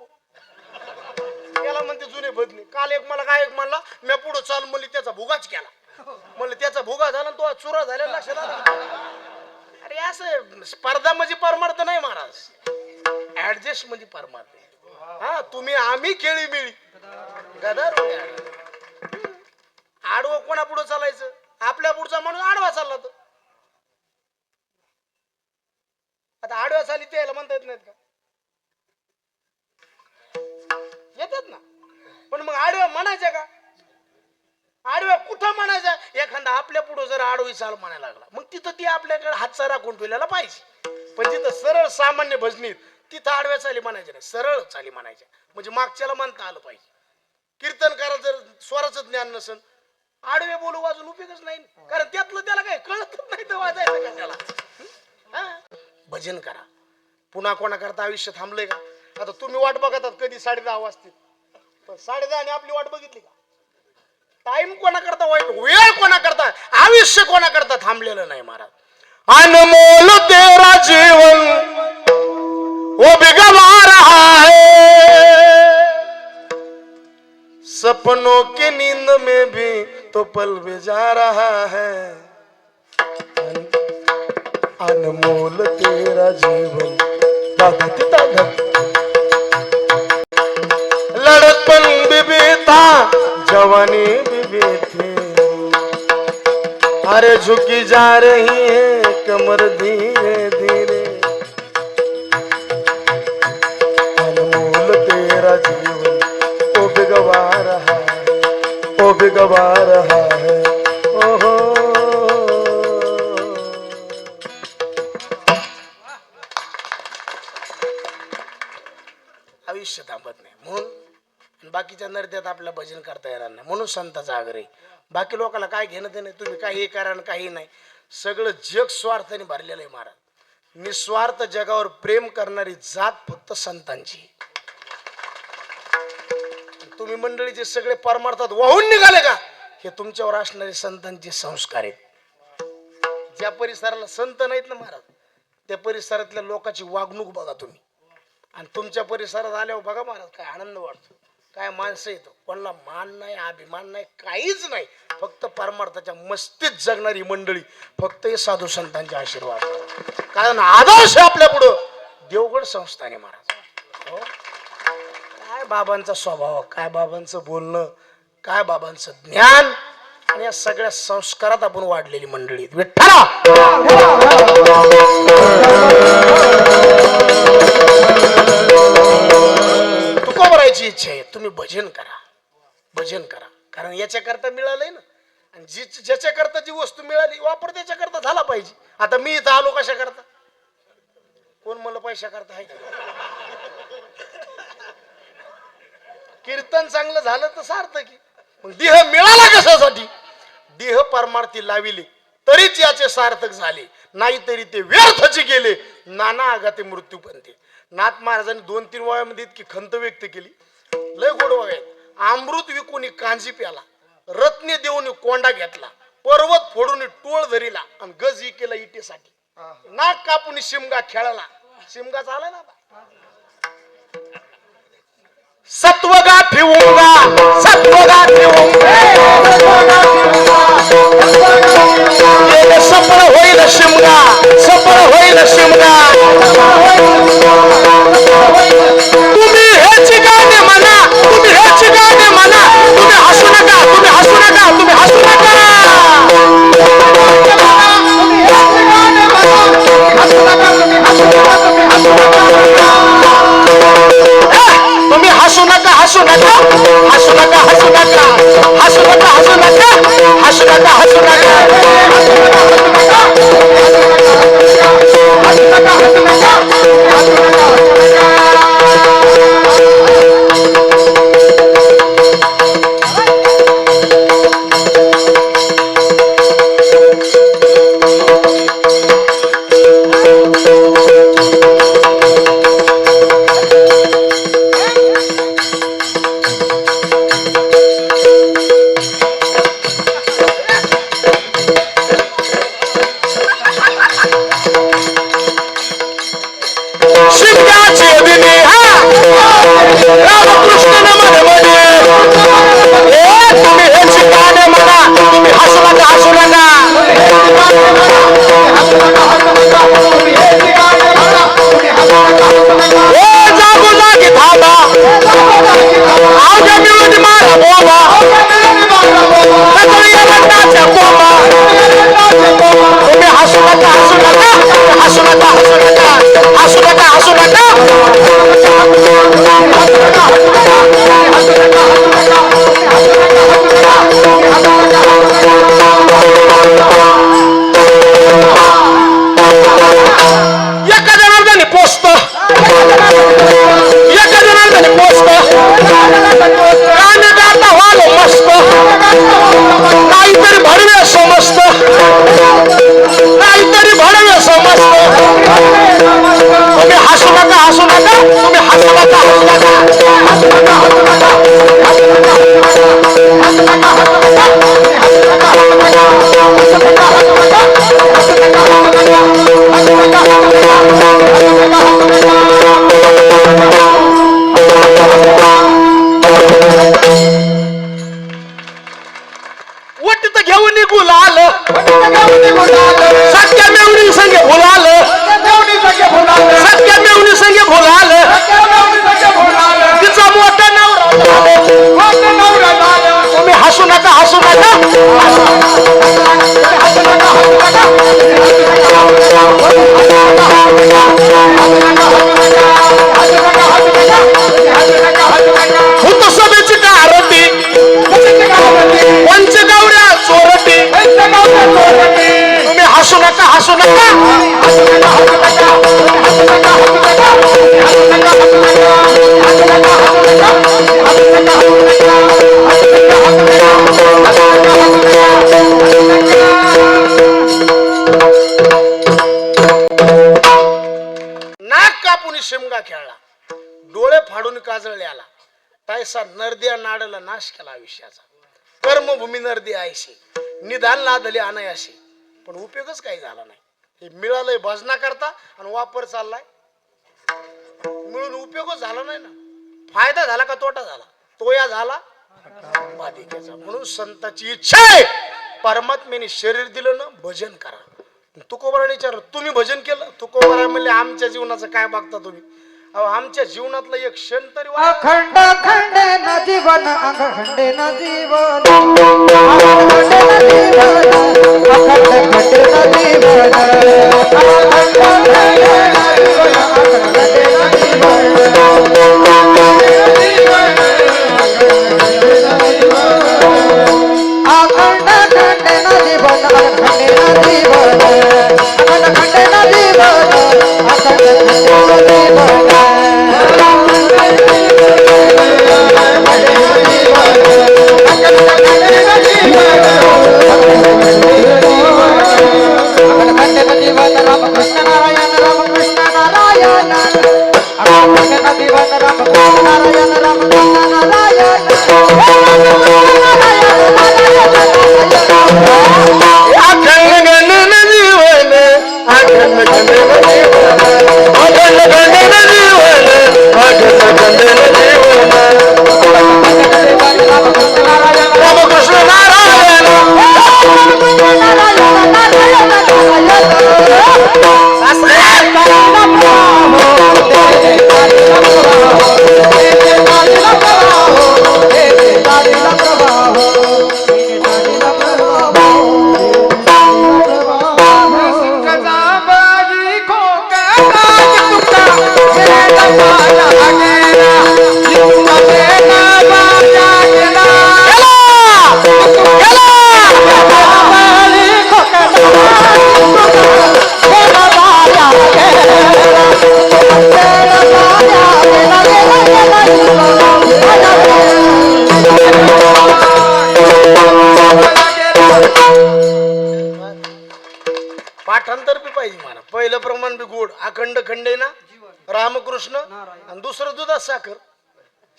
याला म्हणते जुने बदले. काल एक मला काय एक म्हणला मी पुढे चाल म्हणली त्याचा भुगाच केला. म्हणलं त्याचा भुगा झाला तो चुरा झाला लक्षात आलं. अरे असं स्पर्धा म्हणजे परमार्थ नाही महाराज, ऍडजस्ट म्हणजे परमार्थ. हा तुम्ही आम्ही खेळी मिळी गदार आडवं कोणा पुढं चालायचं, आपल्या पुढचा माणूस आडवा चालला तर आता आडव्या चाली त्याला म्हणता येत नाहीत का? येतात ना, पण मग आडव्या म्हणायच्या का? आडव्या कुठं म्हणायच्या? एखादा आपल्या पुढं जर आडवी चाल म्हणायला लागला मग तिथं ती आपल्याकडे हातचा राखून ठेवलेला पाहिजे. पण जिथं सरळ सामान्य भजनीत तिथं आडव्या चाली म्हणायच्या नाही, सरळ चाली म्हणायच्या. म्हणजे मागच्याला म्हणता आलं पाहिजे. कीर्तनकारात जर स्वराचं ज्ञान नसेल आडवे बोलू वाजून उपयोगच नाही, कारण त्यातलं त्याला काय कळतच नाही तर वाजायचं का त्याला. भजन करा. पुन्हा कोणा करता आयुष्य थांबलंय का? आता तुम्ही वाट बघतात कधी 10:30 वाजतील, पण 10:30 आणि आपली वाट बघितली का? टाइम कोणा करता वाईट, वेळ कोणा करता, आयुष्य कोणा करता थांबलेलं नाही महाराज. अनमोल तेरा जीवन वो भी गवा रहा है, सपनों की नींद में भी तो पल भी जा रहा है. अनमोल तेरा जीवन दादत दादत लड़कपन भी बीता जवानी भी बीती, अरे झुकी जा रही है कमर धीरे धीरे. अनमोल तेरा जीवन वो भी गवा रहा है, वो भी गवा रहा है. ओहो आयुष्य थांबत नाही म्हणून बाकीच्या नर्त्यात आपलं भजन करता येणार नाही. म्हणून संतांचा आग्रह. बाकी लोकांना काय घेणं ते नाही, तुम्ही काही करा काही नाही. सगळं जग स्वार्थाने भरलेलं आहे महाराज. निस्वार्थ जगावर प्रेम करणारी जात फक्त संतांची. तुम्ही मंडळीचे सगळे परमार्थात वाहून निघाले का हे तुमच्यावर असणारे संतांचे संस्कार आहेत. ज्या परिसराला संत नाहीत ना महाराज त्या परिसरातल्या लोकांची वागणूक बघा तुम्ही, आणि तुमच्या परिसरात आल्यावर बघा महाराज काय आनंद वाटतो. काय माणसं येतो, कोणाला मान नाही अभिमान नाही काहीच नाही, फक्त परमार्थाच्या मस्तीत जगणारी मंडळी, फक्त हे साधू संतांचे आशीर्वाद. कारण आदर्श आपल्या पुढं देवगड संस्थाने महाराज. हो काय बाबांचा स्वभाव, काय बाबांचं बोलणं, काय बाबांचं ज्ञान, आणि या सगळ्या संस्कारात आपण वाढलेली मंडळी. विठ्ठला तुकोबरायची इच्छा आहे, तुम्ही भजन करा, भजन करा. कारण याच्याकरता मिळालंय ना, आणि ज्याच्याकरता जी वस्तू मिळाली वापर त्याच्याकरता झाला पाहिजे. आता मी इथं आलो कशा करता, कोण मला पैसा करता आहे का? कीर्तन चांगलं झालं तर सार्थकी. मग देह मिळाला कशासाठी? देह परमार्थी लाविले तरीच याचे सार्थक झाले, नाही तरी ते व्यर्थचे गेले. नाना आघाते मृत्यू पंथे. नाथ महाराजांनी 2-3 वयामध्ये इतकी खंत व्यक्त केली, लय गोड वयात. अमृत विकून कांजी प्याला, रत्ने देऊन कोंडा घेतला, पर्वत फोडून टोळ धरिला आणि गज केला इटेसाठी, नाक कापून शिमगा खेळला. शिमगा झाला ना सत्वगा ठेवूंगा, सत्वगा ठेवूंगा, सफळ होईल शिमगा, सफळ होईल शिमगा. तुम्ही हेच गाणे म्हणा, तुम्ही हेच गाणे म्हणा, तुम्ही हसू नका, तुम्ही हसू नका, तुम्ही हसू नका. तुम्ही हसू नका, हसू नका, हसू नका, हसू नका, हसू नका, हसू नका, हसू नका, हसू शिमगा खेळला, डोळे फाडून काजळले आला, तैसा नरद्या नाडला नाश केला आयुष्याचा. कर्मभूमी नरदी आयशी, निदान लादली अनायाशी, पण उपयोगच काही झाला नाही. हे मिळालंय भजना करता आणि वापर चाललाय, मिळून उपयोगच झाला नाही ना. फायदा झाला का तोटा झाला? तोया झाला बाधिकेचा. म्हणून संताची इच्छा आहे, परमात्म्याने शरीर दिलं ना, भजन करा. तुकोबाराने विचारलं, तुम्ही भजन केलं? तुकोबारा म्हणले, आमच्या जीवनाचं काय बघता तुम्ही? अहो, आमच्या जीवनातला एक क्षण तरी अखंड खंडे न जीवन, अखंड न जीवन, अखंड खंडे न जीवन, राम कृष्ण नारायण, राम कृष्ण नारायण, राम कृष्ण अंगखंडे ना रामकृष्ण आणि दुसरं दुधात साखर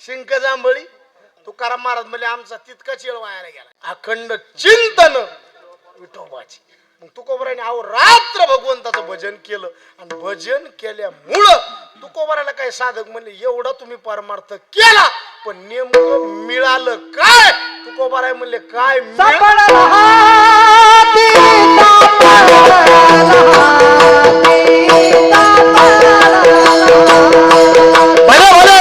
शिंक जांभळी तुकाराम महाराज म्हणजे आमचा तितका चिळ वायाला गेला अखंड चिंतन विठोबाची मग तुकोबराने अहो रात्र भगवंताचं भजन केलं आणि भजन केल्यामुळं तुकोबराला काय साधक म्हणले एवढा तुम्ही परमार्थ केला पण नेमकं मिळालं काय तुकोबराय म्हणले काय सापडला हाती, भले भले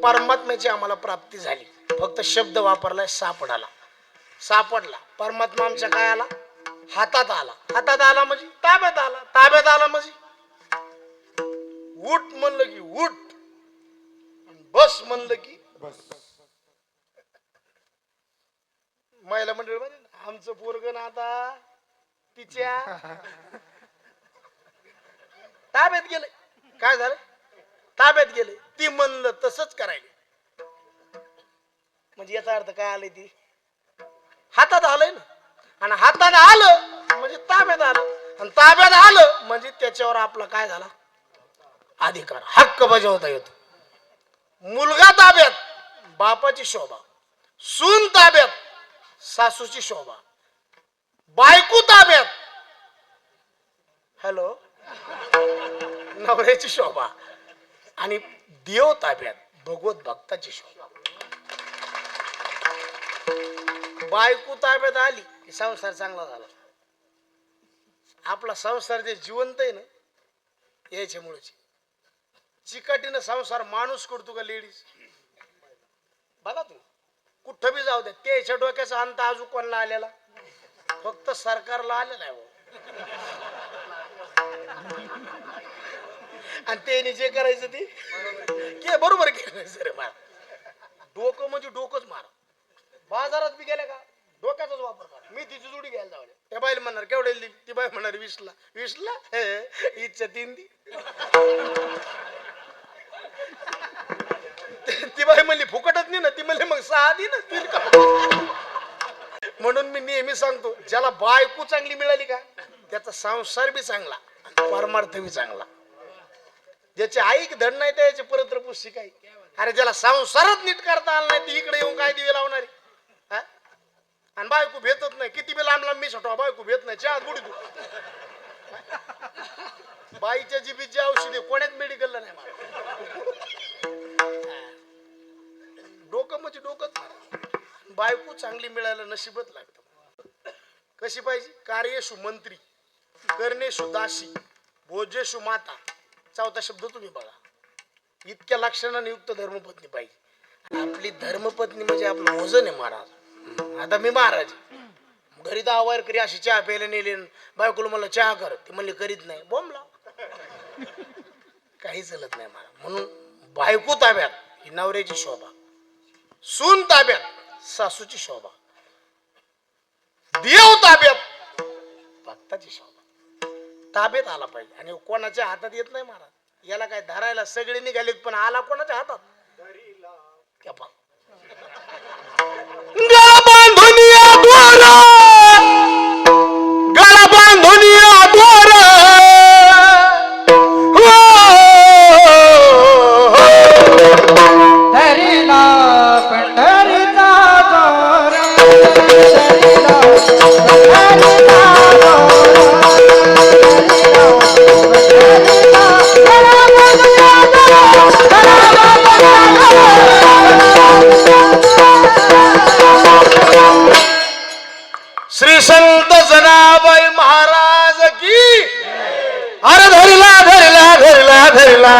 परमात्म्याची आम्हाला प्राप्ती झाली फक्त शब्द वापरलाय सापडाला सापडला परमात्मा आमच्या काय आला हातात आला म्हणजे ताब्यात आला म्हणजे उठ म्हणलं की उठ आणि बस म्हणलं की बस महिला मंडळ म्हणजे आमचं पोरग ना आता तिच्या ताब्यात गेले काय झालं ताब्यात गेले ती म्हणलं तसंच करायला म्हणजे याचा अर्थ काय आलंय ती हातात आलंय ना आणि हातात आलं म्हणजे ताब्यात आलं आणि ताब्यात आलं म्हणजे त्याच्यावर आपला काय झाला अधिकार हक्क बजावता येतो मुलगा ताब्यात बापाची शोभा सून ताब्यात सासूची शोभा बायको ताब्यात हॅलो नवऱ्याची शोभा आणि देव ताब्यात भगवत भक्ताची शोभा बायको ताब्यात आली की संसार चांगला झाला आपला संसार जे जिवंत आहे ना याच्यामुळे चिकाटीनं संसार माणूस करतो का लेडीज बघा तुम्ही कुठं बी जाऊ द्या त्याच्या डोक्याचा अंत अजून कोणाला आलेला फक्त सरकारला आलेला आहे आणि त्याने जे करायचं ते के बरोबर केलं सर मार डोकं म्हणजे डोकंच मार बाजारात बी गेल्या का डोक्याचाच वापर करा मी तिची जोडी घ्यायला जाऊ त्या बाईला म्हणणार केवढे दिली ती बाई म्हणणार 20ला इच्छा 3 दी ती बाई म्हणली फुकटच नाही ना ती म्हणली मग 6 दी ना म्हणून मी नेहमी सांगतो ज्याला बायको चांगली मिळाली का त्याचा संसार बी चांगला परमार्थ बी चांगला ज्याची आई धड नाही त्याची परत पुष्टी काय अरे ज्याला संसारात नीट करता आलं नाही ती इकडे येऊन काय दिवे लावणारी आणि बायको भेटत नाही किती बी लांब मी छोटा बायको भेट नाही चहा बुडी तू बाईच्या जीबीची औषधी कोण्याच मेडिकलला नाही मला डोकं म्हणजे डोकंच बायको चांगली मिळायला नशीबच लागतं कशी पाहिजे? कार्येषु मंत्री, कर्णेषु दासी, भोजेषु माता. चौथा शब्द तुम्ही बघा. इतक्या लक्षणाने युक्त धर्मपत्नी पाहिजे. आपली धर्मपत्नी म्हणजे आपलं वजन आहे महाराज. आता मी महाराज घरी 10 वारकरी अशी चहा प्यायला नेले, बायकोला मला चहा कर, ती म्हणली करीत नाही, बोंबला. काही चलत नाही मला. म्हणून बायको ताब्यात ही नवऱ्याची शोभा, सून ताब्यात सासूची शोभा, देव ताब्यात भक्ताची शोभा. ताब्यात आला पाहिजे. आणि कोणाच्या हातात येत नाही महाराज. याला काय धरायला सगळे निघालेत, पण आला कोणाच्या हातात? गळा बांधून या दोरा, गळा बांधून या दोरा. धरिला पंढरीचा दोर, धरिला पंढरीचा श्री संत जनाबाई महाराज की. अरे धरला धरला धरला धरला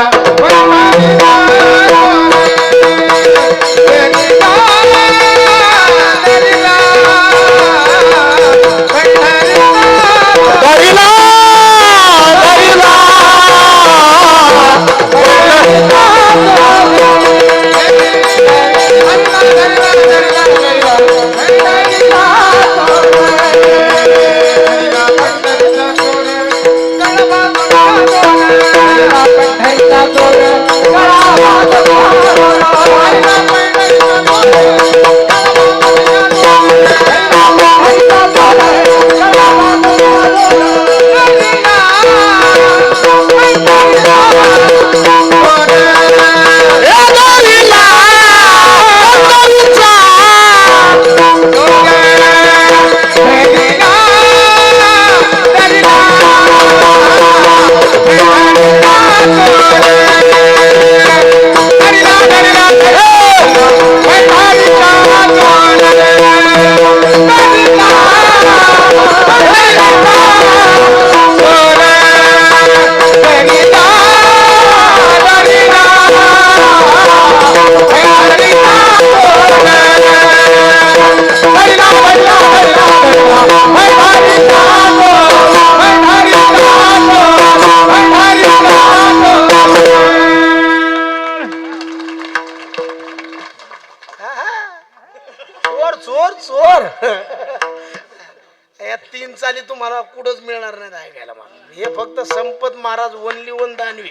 या 3 चाली तुम्हाला कुठंच मिळणार नाही ऐकायला. मला हे फक्त संपत महाराज वनली वन दानवी.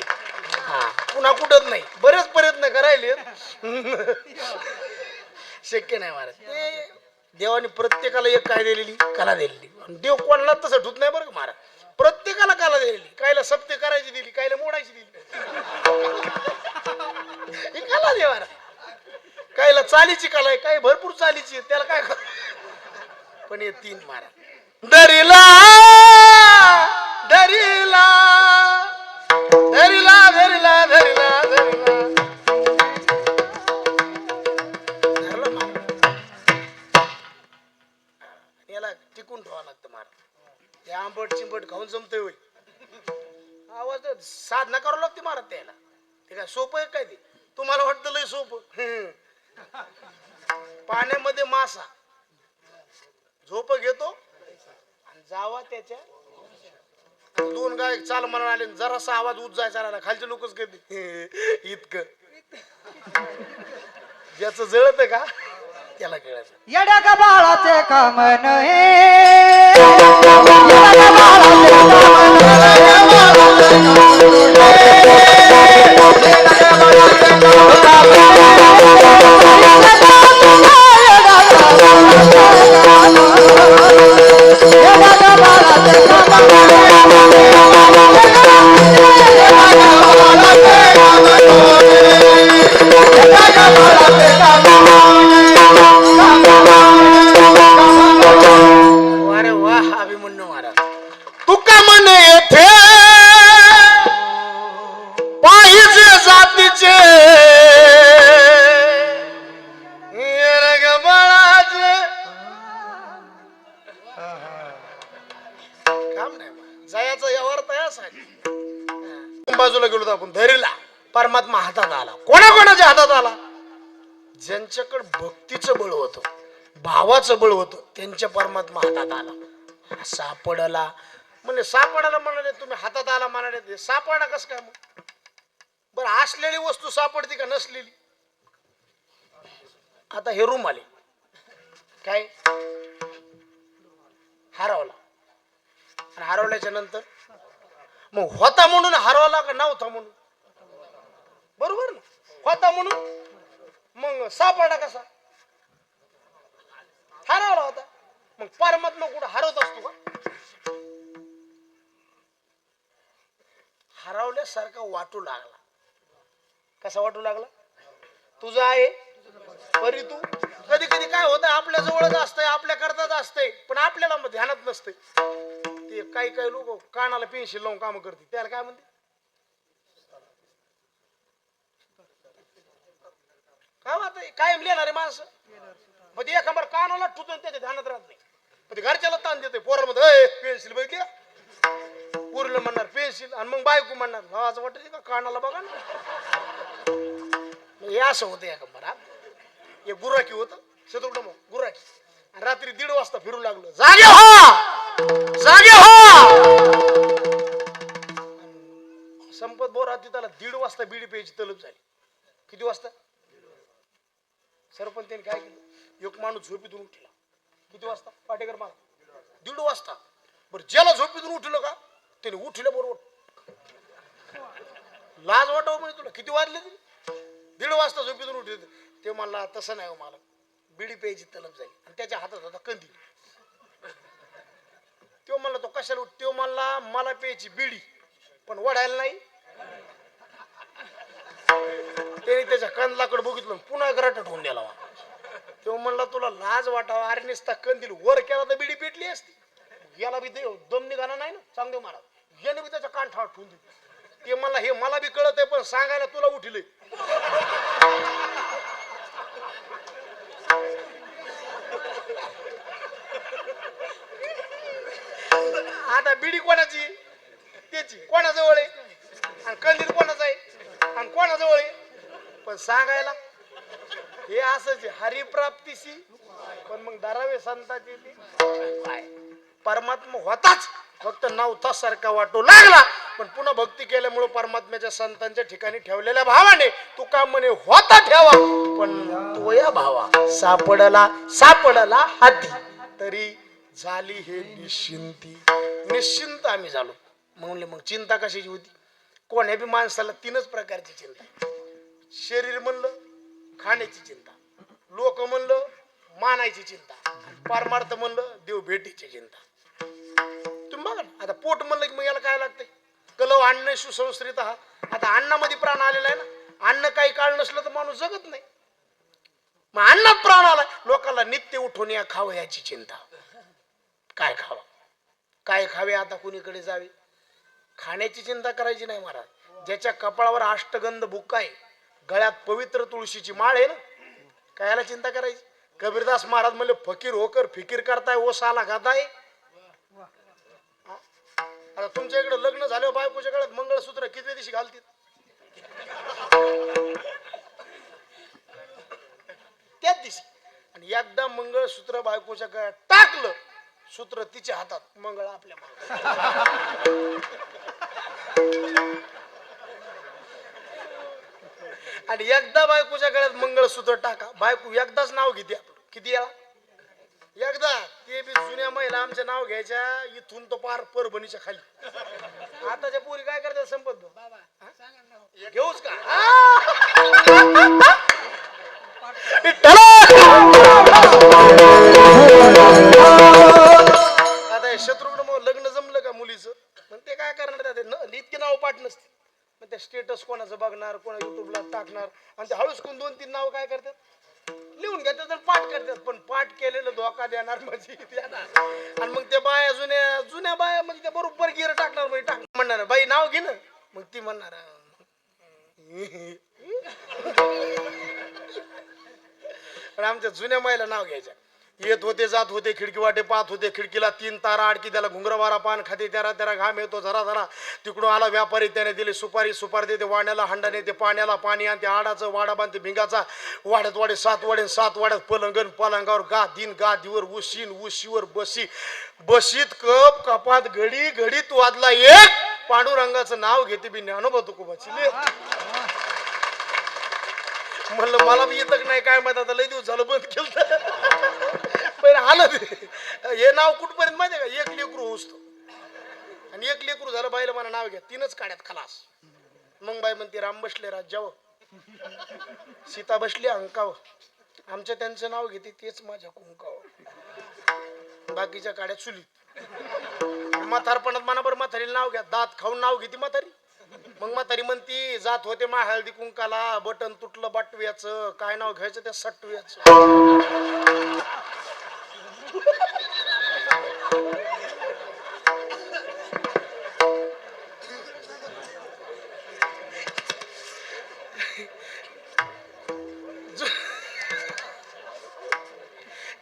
हा, पुन्हा कुठंच नाही. बरेच प्रयत्न करायले, शक्य नाही महाराज. ते देवाने प्रत्येकाला एक काय दिलेली कला दिलेली. देव कोणाला तसं ठुत नाही बरं का महाराज. प्रत्येकाला कला दिलेली. कायला सप्ते करायची दिली, कायला मोडायची दिली. ही कला देवाला. कायला चालीची कला आहे, काय भरपूर चालीची आहे, त्याला काय. पण हे 3 महाराज दरिला दरिला धरिला धरिला धरिला धरिला धरला महाराज. याला टिकून ठेवावं लागतं महाराज. ते आंबट चिंबट खाऊन जमतंय होय. आवाज साधना करावं लागते महाराज त्याला. ते काय सोपं आहे काय? ते तुम्हाला वाटतं लय सोपं. पाण्यामध्ये मासा झोप घेतो आणि जावा त्याच्या 2 गाय चाल म्हणून आले, जरासा आवाज उच जायचा राहिला. खालचे लोकच करते इतकं. ज्याचं जळत का त्याला कळायचं. येड्या का बाळाचे काम नये, अरे वाह अभिमन्यू महाराज. तुका म्हणे येथे पाहिजे जातीचे बाळाचे धरला परमात्मा हातात आला. कोणाकोणाच्या हातात आला? ज्यांच्याकडे भक्तीचं बळ होतं, भावाचं बळ होतं, त्यांच्या परमात्मा हातात आला. सापडला म्हणजे सापडायला म्हणाले, तुम्ही हातात आला म्हणाले, सापडा कस काय मग? बरं, असलेली वस्तू सापडती का नसलेली? आता हे रूम आले काय, हरवला, आणि हरवल्याच्या नंतर मग होता म्हणून हरवला का नव्हता म्हणून? बरोबर ना, होता म्हणून. मग सापडा कसा? हरवला होता. मग परमात्मा कुठं हरवत असतो का? हरवल्यासारखा वाटू लागला. कसा वाटू लागला? तुझा आहे परी तू. कधी कधी काय होतं, आपल्या जवळच असतंय, आपल्या करताच असतंय, पण आपल्याला ध्यानात नसतंय. ते काही काही लोक कानाला पेन्सिल लावून काम करते, त्याला काय म्हणते? काय म्हणते? कायम लिहिणारे माणसं मग ते एका कानाला ठुतून त्याच्या ध्यानात राहत नाही. मग ते घरच्याला ताण देते, पोरामध्ये पेन्सिल बघितली का? पोरीला म्हणणार पेन्सिल, आणि मग बायको म्हणणार भावाचं वाटत का कानाला बघा ना. हे असं होतं एका बरा. एक गुराखी होत, शत्रुघ्न गुराखी, आणि रात्री 1:30 वाजता फिरू लागलो, जागे हो जागे हो. संपत बोराती त्याला 1:30 वाजता बीडी प्यायची तलब झाली. किती वाजता? सरपंचाने काय केलं, एक माणूस झोपेतून उठला. किती वाजता? पाटेकर मार 1:30 वाजता. बरं, ज्याला झोपेतून उठलं का त्याने उठलं बरोबर. लाज वाटावं म्हणजे तुला. किती वाजले तरी 1:30 वाजता झोपेतून उठले. ते म्हणला तसं नाही हो, मला बिडी प्यायची तलब झाली. आणि त्याच्या हातात होता कंदी. तो म्हणला तो कशाला उठ? तो म्हणला मला प्यायची बिडी पण वडायला नाही. त्याने त्याच्या कंदलाकडे बघितलं, पुन्हा गराटात होऊन द्याला. तो म्हणला तुला लाज वाटावा, अरे निसता कंदील वर केला तर बिडी पेटली असती. याला बी दम निघाला नाही ना, चांगले महाराज याने बी त्याच्या कान ठाव ठेवून दिली. ते म्हणला हे मला बी कळत आहे, पण सांगायला तुला उठले. आता बिडी कोणाची? त्याची. कोणाजवळ आहे? आणि कंदील कोणाचा आहे? आणि कोणाजवळ आहे? पण सांगायला हे असंच हरिप्राप्तीशी. पण मग धरावे संताची ती काय? परमात्मा होताच, फक्त नव्हता सारखा वाटू लागला. पण पुन्हा भक्ती केल्यामुळे परमात्म्याच्या संतांच्या ठिकाणी ठेवलेल्या भावाने तू का म्हणे होता ठेवा, पण तो या भावा सापडला सापडला हाती. तरी झाली हे निश्चिंती. निश्चिंत आम्ही झालो. म्हणले मग चिंता कशाची होती? कोण्या बी माणसाला 3च प्रकारची चिंता. शरीर म्हणलं खाण्याची चिंता, लोक म्हणलं मानायची चिंता, परमार्थ म्हणलं देव भेटीची चिंता. तुम्ही बघा ना, आता पोट म्हणलं की मग याला काय लागतंय? कलव अन्न सुसंस्कृत आहात. आता अन्नामध्ये प्राण आलेला आहे ना. अन्न काही काळ नसलं तर माणूस जगत नाही. मग अन्नात प्राण आला. लोकांना नित्य उठून या खावं याची चिंता. काय खावं, काय खावे, आता कुणीकडे जावे, खाण्याची चिंता करायची नाही महाराज. ज्याच्या कपाळावर अष्टगंध बुक्का आहे, गळ्यात पवित्र तुळशीची माळ आहे ना, कायला चिंता करायची? कबीरदास महाराज म्हणले फकीर होकर फिकीर करताय ओ साला गाताय. आता तुमच्या इकडे लग्न झाल्यावर बायकोच्या गळ्यात मंगळसूत्र किती दिवशी घालतील? त्याच दिवशी. आणि एकदा मंगळसूत्र बायकोच्या गळ्यात टाकलं, सूत्र तिच्या हातात, मंगळ आपल्या आणि एकदा बायकोच्या गळ्यात मंगळसूत्र टाका, बायको एकदाच नाव घेते आपलं. किती याला? एकदा. ते बी जुन्या महिला आमचं नाव घ्यायच्या इथून तो पार परभणीच्या खाली. आताच्या पोरी काय करतात संपत घेऊच का? आता शत्रुघ्न मग लग्न जमलं का मुलीचं, मग ते काय करणार? इतके नाव पाठ नसते. मग ते स्टेटस कोणाचं बघणार, कोणा युट्यूबला टाकणार, आणि ते हळूच कोण 2-3 नाव काय करतात लिहून घेतात आणि पाठ करतात. पण पाठ केलेलं धोका देणार म्हणजे देणार. आणि मग ते बाया जुन्या जुन्या बाया म्हणजे ते बरोबर गिर टाकणार, म्हणजे टाक म्हणणार बाई नाव घे ना. मग ती म्हणणार पण आमच्या जुन्या बाईला नाव घ्यायच्या. येत होते जात होते खिडकी वाटे पाहत होते खिडकीला 3 तारा अडकी त्याला घुंगरवारा पान खाते त्याला त्याला घाम येतो जरा जरा तिकडून आला व्यापारी त्याने दिली सुपारी देते वाण्याला हंडा नेते पाण्याला पाणी आणते आडाचं वाडा बांधते भिंगाचा वाड्यात वाडे 7 वाड्यात पलंगण पलंगावर गादीवर उशीवर बशीत कप कपात घडीत वाजला एक पांडुरंगाचं नाव घेते बी ज्ञानोबा तुकोबाची म्हणलं मला बी येतं नाही काय माहित आता लय दिवस झालं बंद केलं पण आलं हे नाव कुठपर्यंत माहिती आहे का एक लेकरू होतो आणि एक लेकरू झालं बाईला मला नाव घ्या 3च काड्यात खलास मग बाई म्हणते राम बसले राज्यावर सीता बसली अंकावर आमच्या त्यांचं नाव घेते तेच माझ्या कुंकावर बाकीच्या काड्यात चुलीत म्हातारपणात मनाबर म्हातारीला नाव घ्या दात खाऊन नाव घेते म्हातारी मग म्हातारी म्हणती जात होते मा हळदी कुंकाला बटन तुटलं बाटव्याचं काय नाव घ्यायचं त्या सटव्याचं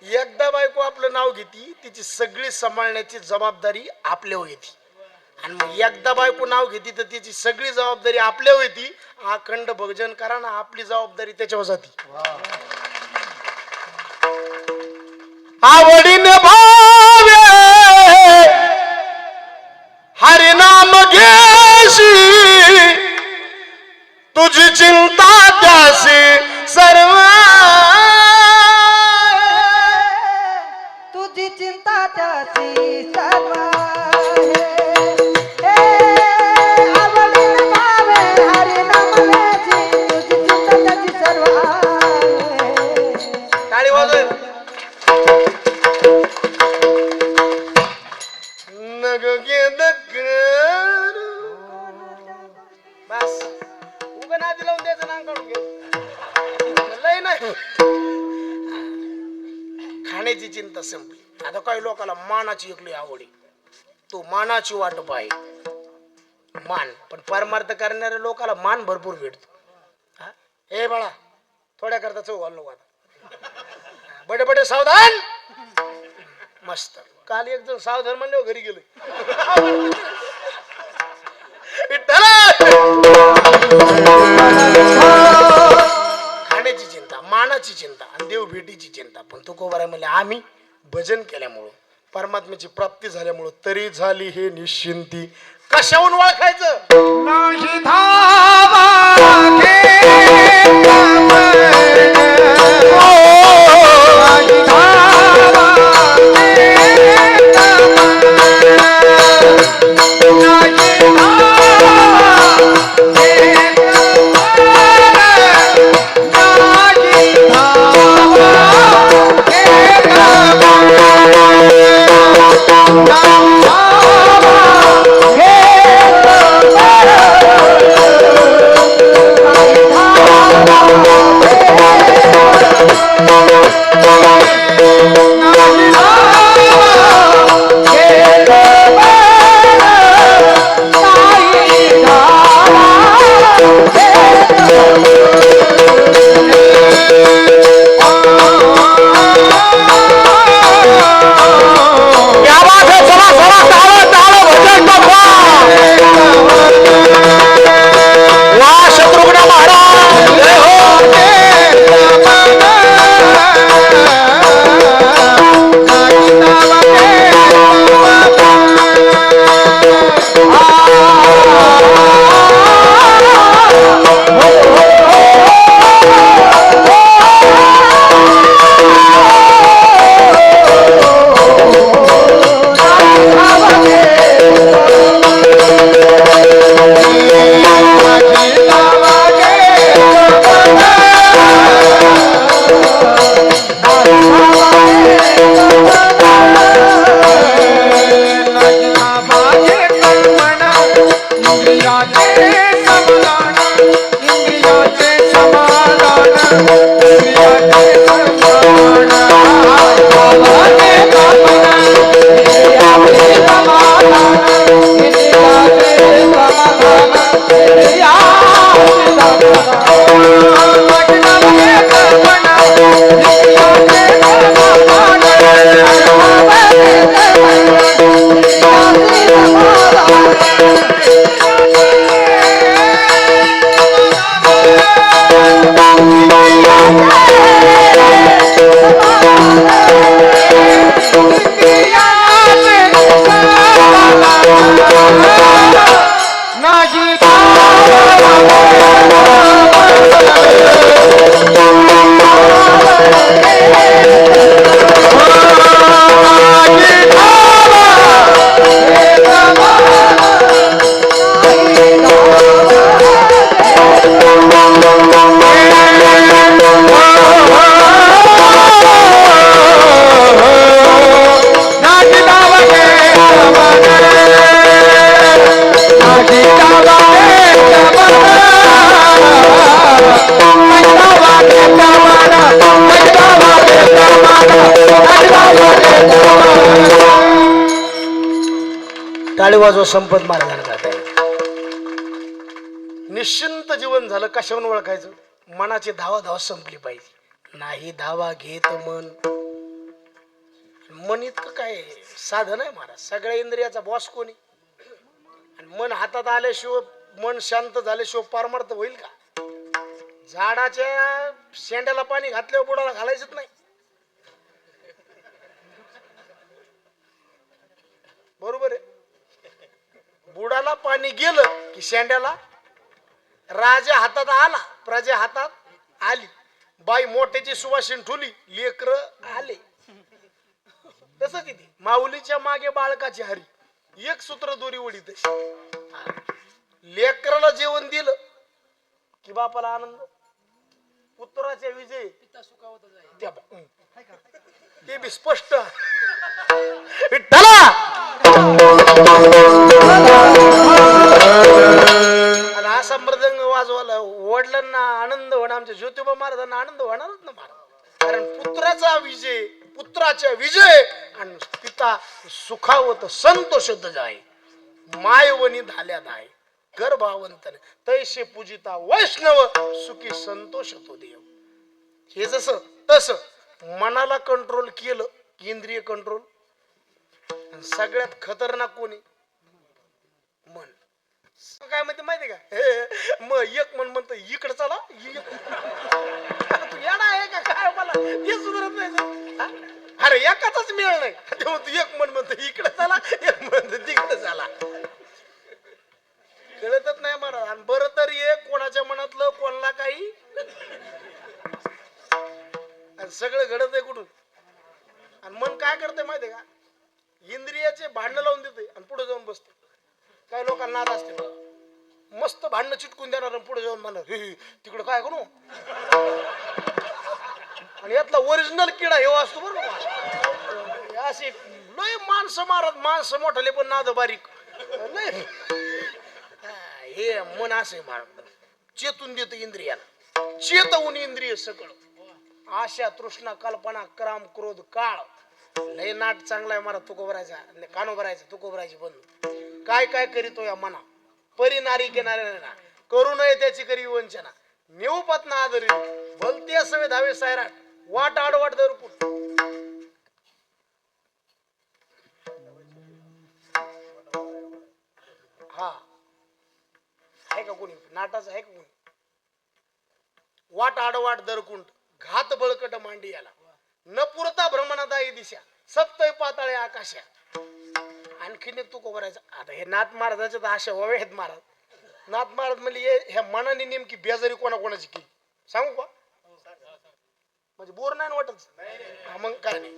एकदा बायको आपलं नाव घेती तिची सगळी सांभाळण्याची जबाबदारी आपल्यावर येते आणि मग एकदा बायको नाव घेती तर तिची सगळी जबाबदारी आपल्यावर येते अखंड भजन करा ना आपली जबाबदारी त्याच्यावर जाती आवडीने भावे हरिनाम घेशी तुझी चिंता त्यासी सर्व तुझी चिंता त्याची सर्व आवडीने भावे हरिनाम घ्यायची तुझी चिंता त्याची सर्व टाळी वाजव नग गेद बस उगा नादी लावून द्यायचं नांग काढून घे लय नाही खाण्याची चिंता संपली आता काही लोकांना मानाची एकली आवडी तो मानाची वाट पाय मान पण परमार्थ करणाऱ्या लोकांना मान भरपूर भेटतो हे बाळा थोड्या करता चौ घाल नको आता बडे सावधान मस्त काल एक जण सावधान म्हणले घरी गेलो खाण्याची चिंता मानाची चिंता आणि देव भेटीची चिंता पण तो कोबारा म्हणले आम्ही भजन केल्यामुळं परमात्म्याची प्राप्ती झाल्यामुळं तरी झाली हे निश्चिंती कशाहून ओळखायचं नाही धावा वाजवा संपत महाराजांना जात निश्चिंत जीवन झालं. कशावरून ओळखायचं? मनाची धावा संपली पाहिजे. नाही धावा घेत मन इतकं काय साधन आहे महाराज. सगळ्या इंद्रियाचा बॉस कोणी? आणि मन हातात आल्याशिवाय, मन शांत झाल्याशिवाय पारमार्थ होईल का? झाडाच्या शेंड्याला पाणी घातल्यावर बुडाला घालायचंच नाही. बरोबर आहे. बुडाला पाणी गेलं की शेंड्याला. राजा हातात आला, प्रजा हातात आली. बाई मोठ्याची सुवासीन ठुली, लेकर आले. तसंच इथे माऊलीच्या मागे बाळकाची हरी, एक सूत्र दोरी उडी तशी. लेकराला जेवण दिलं की बापाला आनंद. पुत्राच्या विजय ते बी स्पष्ट. विठ्ठला असा मृदंग वाजवायला वडिलांना आनंद होणार, आमच्या ज्योतिबा महाराजांना आनंद होणारच ना महाराज. कारण पुत्राचा विजय, पुत्राच्या विजय आणि पिता सुखावत संतोषत जाय. मायवनी धाल्यात आहे गर्भावंतन तैसे पूजिता वैष्णव सुखी संतोष तो देव. हे जसं तसं मनाला कंट्रोल केलं, इंद्रिय कंट्रोल. सगळ्यात खतरनाक कोणी? मन. काय म्हणते माहिती का? मग एक मन म्हणतो इकडे चला, तू येणार आहे का काय? मला ते सुधारत नाही. अरे एकाचाच मिळ नाही. तू एक मन म्हणतो इकडे चला, एक म्हणतो तिकडे चला. कळतच नाही महाराज. आणि बरं तरी एक कोणाच्या मनातलं कोणाला काही, आणि सगळं घडत आहे कुठून? आणि मन काय करते माहितीये का? इंद्रियाचे भांडण लावून देते आणि पुढे जाऊन बसते. काही लोकांना नाद असते बघा, मस्त भांडणं चिटकून देणार आणि पुढे जाऊन म्हणणार तिकडे काय करू. आणि यातला ओरिजिनल किडा हे असतो बरोबर. असे लय माणसं मारत, माणसं मोठाले पण नाद बारीक. हे मन असे मार चेतून देत इंद्रियाला. चेतवून इंद्रिय सगळं. आशा, तृष्णा, कल्पना, क्राम, क्रोध, काळ. लय नाट चांगला आहे मला. तुको भरायचा, कानो भरायचा, तुको भरायची बंद. काय काय करीतो या मना. परी नारी केनाऱ्या करू नये त्याची करी वंचना. नेऊपात ना आदरी भलती असावे धावे सायराट. वाट आडवाट दरपूर. हा आहे का कोणी? नाटाचं आहे का कोणी? वाट आडवाट दरकुंट घात बळकट मांडी याला. न पुरता भ्रमणादायी दिशा सप्तय पाताळे आकाशा. आणखीन एक तू करायचं. आता हे नाथ महाराजाच्या तर अशा ववे आहेत महाराज. नाथ महाराज म्हणजे ह्या मनाने नेमकी बेजारी कोणाकोणाची केली सांगू का? म्हणजे बोर नाही वाटत. मग काय नाही.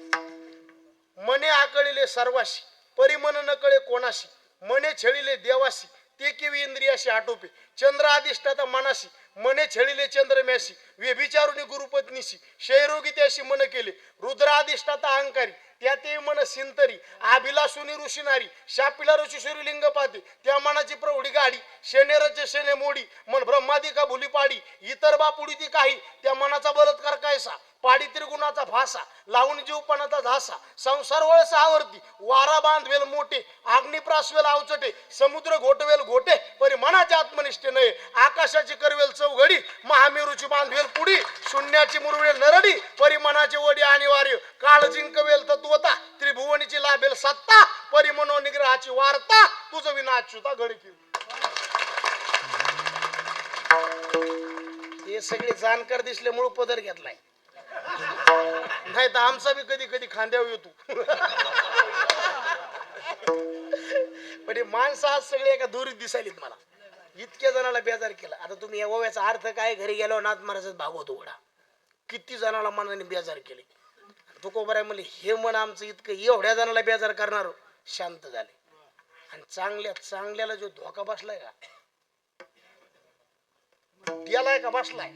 मने आकळिले सर्वाशी परिमन न कळे कोणाशी. मने छळिले देवाशी ते केवी इंद्रियाशी आटोपे. चंद्र अधिष्ठाता मनाशी मने छळिले चंद्रम्याशी. व्यभिचारुनी गुरुपत्नीशी क्षयरोगी त्याशी मन केले. रुद्राधिष्ठाता अहंकारी त्या ते मन सिंतरी. अभिलाषुनी ऋषीनारी शापिला ऋषी लिंग पाते. त्या मनाची प्रौढी गाडी शेनेरचे शेने मोडी. मन ब्रह्मादी का भुली पाडी. इतर बापुडी ती काही त्या मनाचा बलात्कार कायसा. पाडी त्रिगुणाचा फासा लावून जीवपणाचा झासा. संसार वळसा आवर्ती वारा बांधवेल मोठे. अग्निप्रासवेल अवचटे समुद्र घोटवेल घोटे. परी मनाच्या आत्मनिष्ठे नये आकाशाची करवेल चौघडी. महामेरूची बांधवेल पुडी शून्याची मुरवेल नरडी. परी मनाचे वडी अनिवार्य काळ जिंकवेल तत्वता. त्रिभुवनीची लाभेल सत्ता. परी मनोनिग्रहाची वार्ता तुझं विना अच्युता घडी केली. हे सगळे जाणकार दिसल्यामुळे पदर घेतलाय. नाही तर आमचा बी कधी कधी खांद्यावर येतो. पण हे माणसं आज सगळे एका दोरीत दिसायलीत मला. इतक्या जणाला बेजार केला. आता तुम्ही या ओव्याचा अर्थ काय? घरी गेल्यावर नाथ महाराजच भागवत उघडा. किती जणाला मनाने बेजार केले. तुकोबराय म्हणले हे मन आमचं इतकं एवढ्या जणाला बेजार करणार शांत झाले. आणि चांगल्याला जो धोका बसलाय का द्यालाय का बसलाय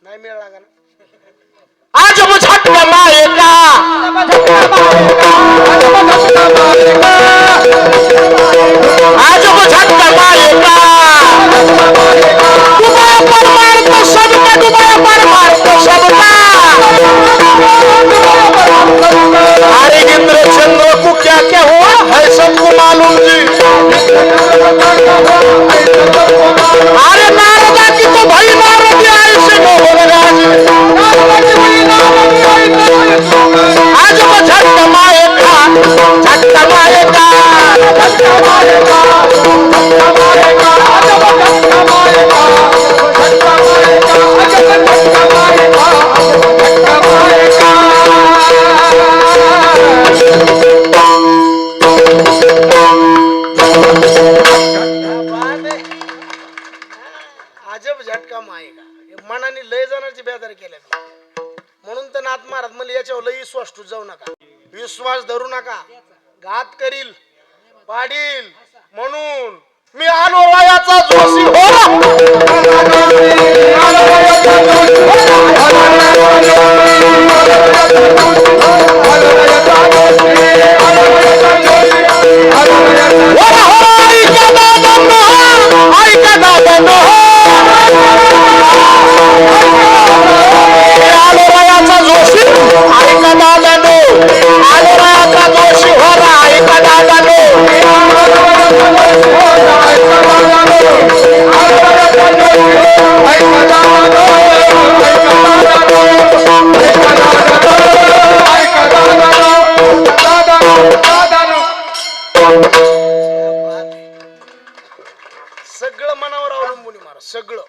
नाही मिळाला का ना. आज बुझाटवा मायेका आज बुझाटवा मायेका तुम्हारा परमार्थ सबका तुम्हारा परमार्थ सबका अरे नारदाची तो भाई नारदी आयुष्य मोहनराज आजोबा झट्ट मायका झट्ट मायका झट्ट मायका झट्ट मायका आजोबा झट्ट मायका झट्ट मायका आजोबा झट्ट मायका झट्ट मायका अजब झटका मायका मनाने लय जणांची बेदारी केल्या म्हणून तर नाथ महाराज मला याच्यावर लई विश्वास तू जाऊ नका विश्वास धरू नका घात करील पाडील म्हणून मी आलो वयाचा जोशी हो सगळं मनावर अवलंबून आहे महाराज सगळं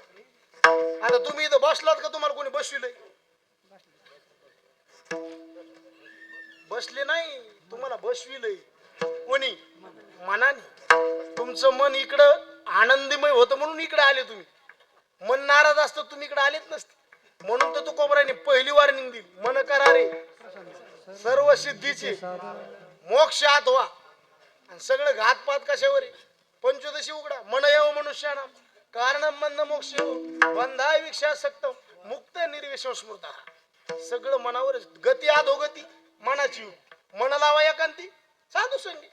आता तुम्ही इथं बसलात का तुम्हाला कोणी बसविलंय बसले नाही तुम्हाला बसविलंय कोणी मनाने तुमचं मन इकडं आनंदमय होतं म्हणून इकडे आले तुम्ही मन नाराज असतं तुम्ही इकडे आलेच नसते म्हणून तर तू कोबराने पहिली वॉर्निंग दिली मन करा रे सर्व सिद्धीची मोक्ष आत व्हा आणि सगळं घातपात कशावर आहे पंचदशी उघडा मन येव मनुष्याना कारण मन मोक्ष बंधा विक्षा सक्त मुक्त निर्विश्व स्मृता सगळं मनावर गती अधोगती मनाची मन लावा एकांती साधू संगी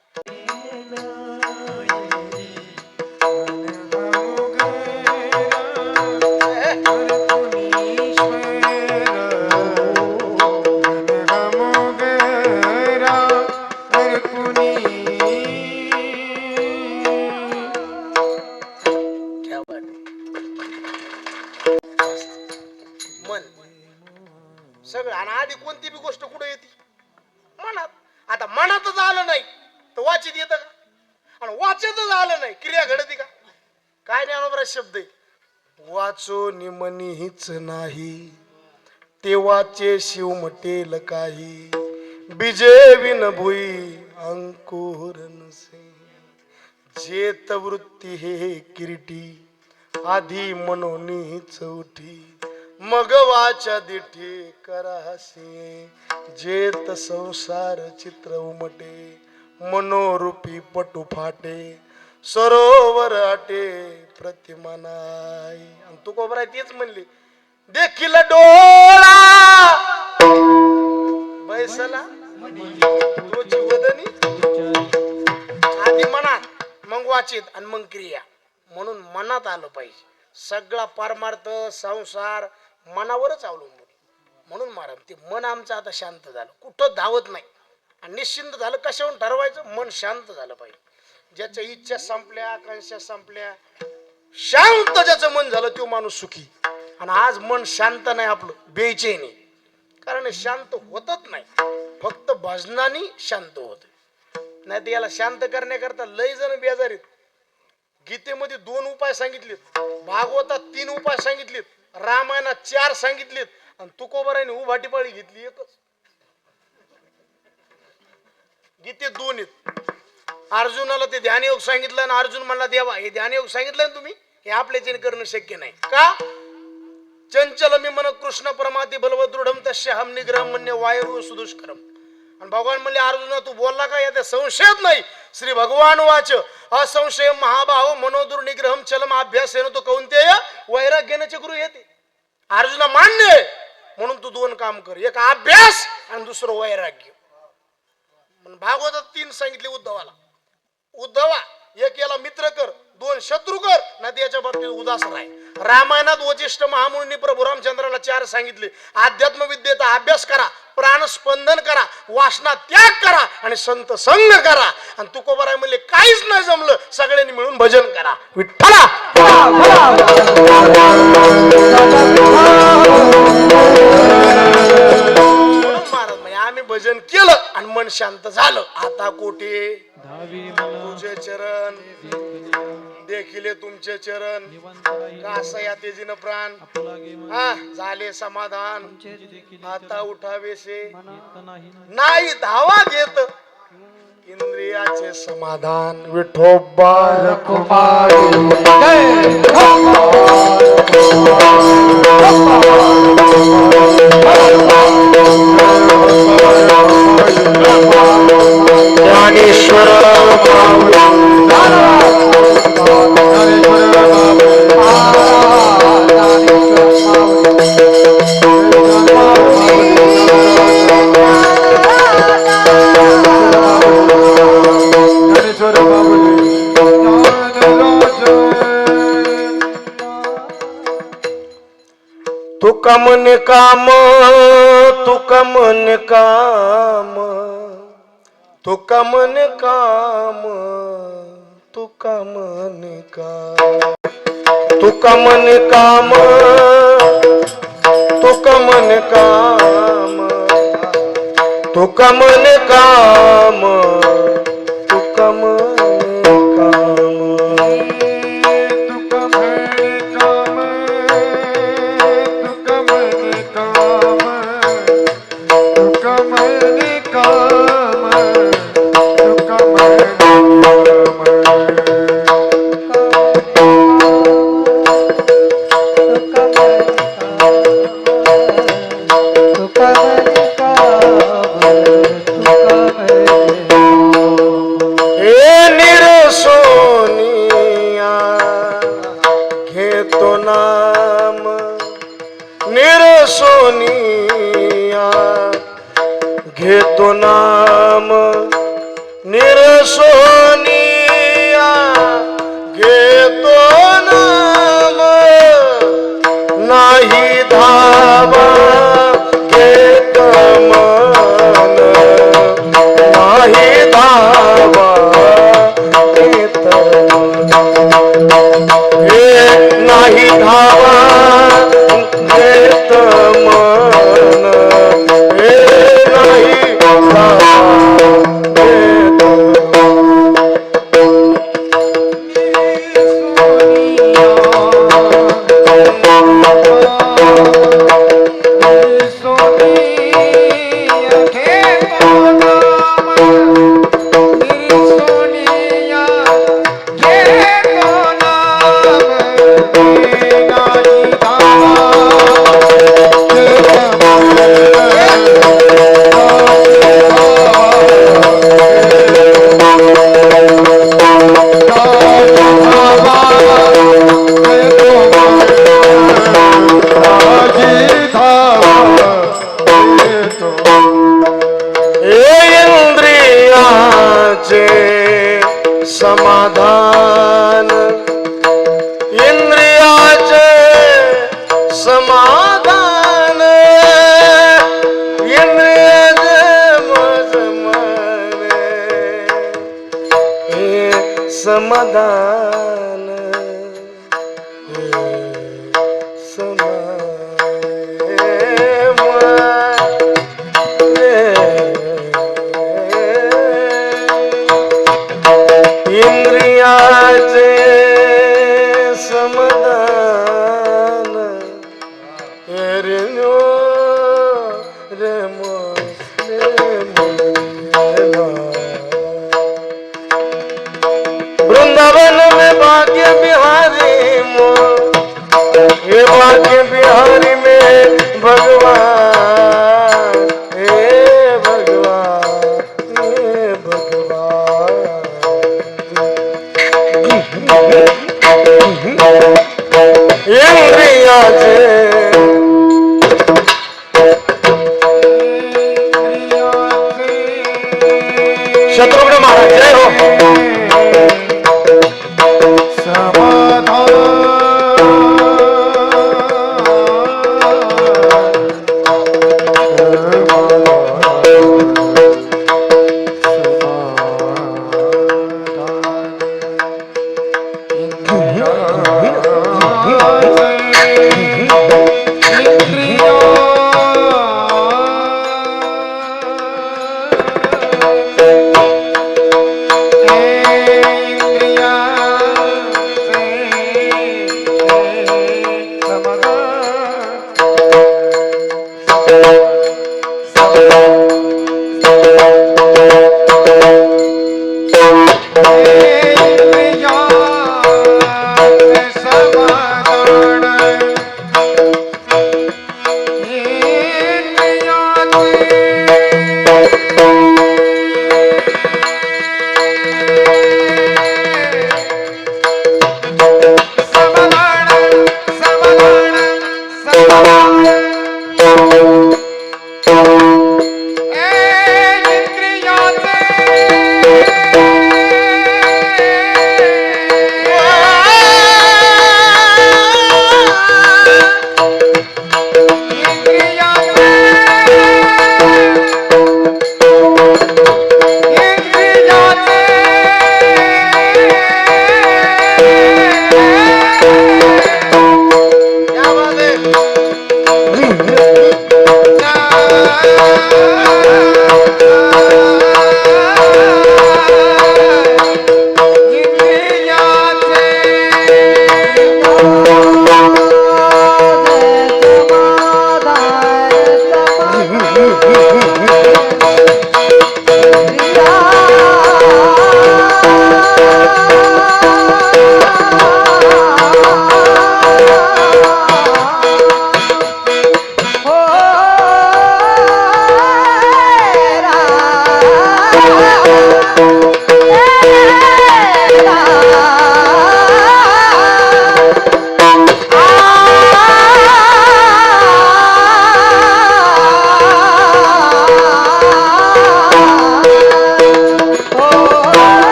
सगळं आणि आधी कोणती बी गोष्ट कुठे येते मनात आता मनातच आलं नाही तर वाचित येतं का आणि वाचतच आलं नाही क्रिया घडती का काय ज्ञानोबरा शब्द आहे वाचो निमनी हीच नाही ते वाचे शिव मटेल काही बीजे विन भुई अंकुर नसे जेत वृत्ती हे किरीटी आधी मनोनी चौठी मग वाचा दिठी करासे जेत संसार चित्र उमटे मनोरूपी पटू फाटे सरोवर आटे प्रतिमा नाही आणि तू कोबरा तेच म्हणली देखील डोळा बैसला तोची वदनी आधी मनात मग वाचित आणि मग क्रिया म्हणून मनात आलं पाहिजे सगळा परमार्थ संसार मनावरच अवलंबून म्हणून महाराज ते मन आमचं आता शांत झालं कुठं धावत नाही आणि निश्चिंत झालं कशावरून ठरवायचं मन शांत झालं पाहिजे ज्याच्या इच्छा संपल्या आकांक्षा संपल्या शांत ज्याचं मन झालं तो माणूस सुखी आणि आज मन शांत नाही आपलं बेचैनी कारण शांत होतच नाही फक्त भजनाने शांत होत नाही तर याला शांत करण्याकरता लय जण बेजारीत गीतेमध्ये 2 उपाय सांगितलेत भागवतात 3 उपाय सांगितलेत रामायणात 4 सांगितलेत आणि तुकोबराने उभाटी पाळी घेतली एकच गीतेत 2 आहेत अर्जुनाला ते ध्यानयोग सांगितलं आणि अर्जुन म्हणला देवा हे ध्यानयोग सांगितलं ना तुम्ही हे आपल्याच्याने करणं शक्य नाही का चंचल मी मन कृष्ण परमाती बलवदृढम तस्य हम निग्रह मन्य वायु सुदुष्करम आणि भगवान म्हणले अर्जुना तू बोलला का यात संशयच नाही श्री भगवान वाच असंशय महाभाव मनोदुर निग्रहम चलम अभ्यासेन तो कौंतेय वैराग्याचे गुरु येते अर्जुना मान्य म्हणून तू 2 काम कर एक अभ्यास आणि दुसरं वैराग्य म्हणून भागवतात 3 सांगितले उद्धवा एक याला मित्र कर 2 शत्रू कर ना त्याच्या बाबतीत उदास राह रामायणात वशिष्ठ महामुनी प्रभू रामचंद्राला 4 सांगितले अध्यात्म विद्येचा अभ्यास करा प्राण स्पंदन करा, वासना त्याग करा आणि संत संग करा. आणि तुकोबाराय म्हणले काहीच नाही जमलं, सगळ्यांनी मिळून भजन करा. विठ्ठला महाराज म्हणजे आम्ही भजन केलं आणि मन शांत झालं. आता कोठे तुझे चरण देखिले तुमचे चरण, कासा या तेजीनं प्राण झाले समाधान. आता उठावेसे नाही धावा घेत इंद्रियाचे समाधान. विठोबा ज्ञानेश्वर तुका मन काम, तुका मन काम, तुका मन काम, तुका मन काम, तुका मन काम, तुका मन काम, तुका मन काम, तुका मन घेतो नाम निरसोनिया, घेतो नाम नाही धावा घेत मन, नाही धावा घेत हे नाही धावा घेत मन, हे नाही धावा घेत समाधान, इंद्रियाचे समाधान, इंद्रियाचे मज मने हे समाधान, हे इंद्रियाचे समाधान, रे वृंदावन में भाग्य बिहारी मो, ये भाग्य बिहारी में भगवान, हे भगवान, हे भगवान इंद्रियाचे शत्रुघ्न महाराज जय हो. समाधान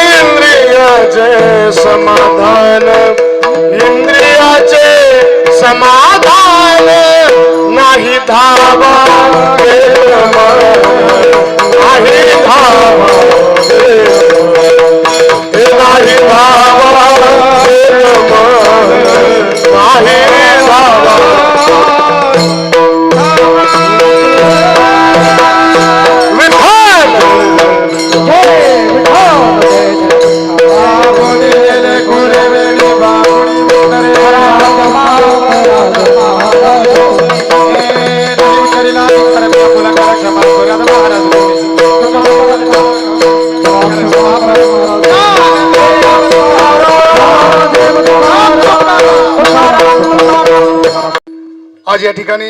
इंद्रियाचे समाधान इंद्रियाचे समाधान नाही धावा देव मन, नाही धावा देव मन, नाही धावा देव मन, नाही धावा आज या ठिकाणी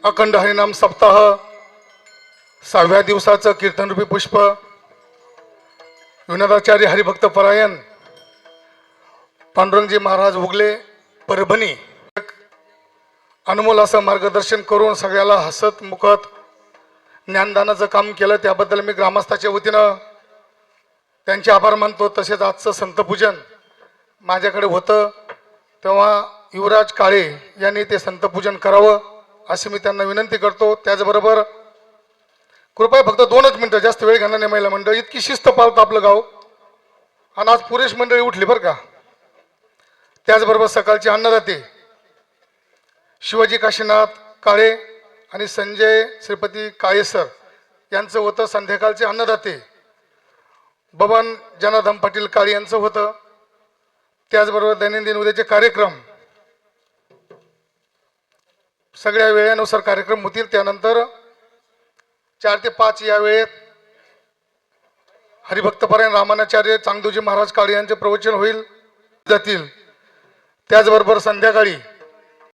अखंड हरिनाम सप्ताह 6व्या दिवसाचं कीर्तनरूपी पुष्प विनोदाचार्य हरिभक्त परायण पांडुरंगजी महाराज उगले परभणी अनमोल असं मार्गदर्शन करून सगळ्याला हसत मुखत ज्ञानदानाचं काम केलं, त्याबद्दल मी ग्रामस्थाच्या वतीनं त्यांचे आभार मानतो. तसेच आजचं संतपूजन माझ्याकडे होतं तेव्हा युवराज काळे यांनी ते संतपूजन करावं अशी मी त्यांना विनंती करतो. त्याचबरोबर कृपया फक्त 2च मिनिटं, जास्त वेळ घेणार नाही. महिला मंडळ इतकी शिस्त पाळतं आपलं गाव, आणि आज पुरुष मंडळी उठली बरं का. त्याचबरोबर सकाळचे अन्नदाते शिवाजी काशीनाथ काळे आणि संजय श्रीपती काळे सर यांचं होतं. संध्याकाळचे अन्नदाते बबन जनार्दन पाटील काळे यांचं होतं. त्याचबरोबर दैनंदिन उद्याचे कार्यक्रम सगळ्या वेळेनुसार कार्यक्रम होतील. त्यानंतर 4 ते 5 या वेळेत हरिभक्तपरायण रामानाचार्य चांगदेवजी महाराज काळे यांचे प्रवचन होईल जातील. त्याचबरोबर संध्याकाळी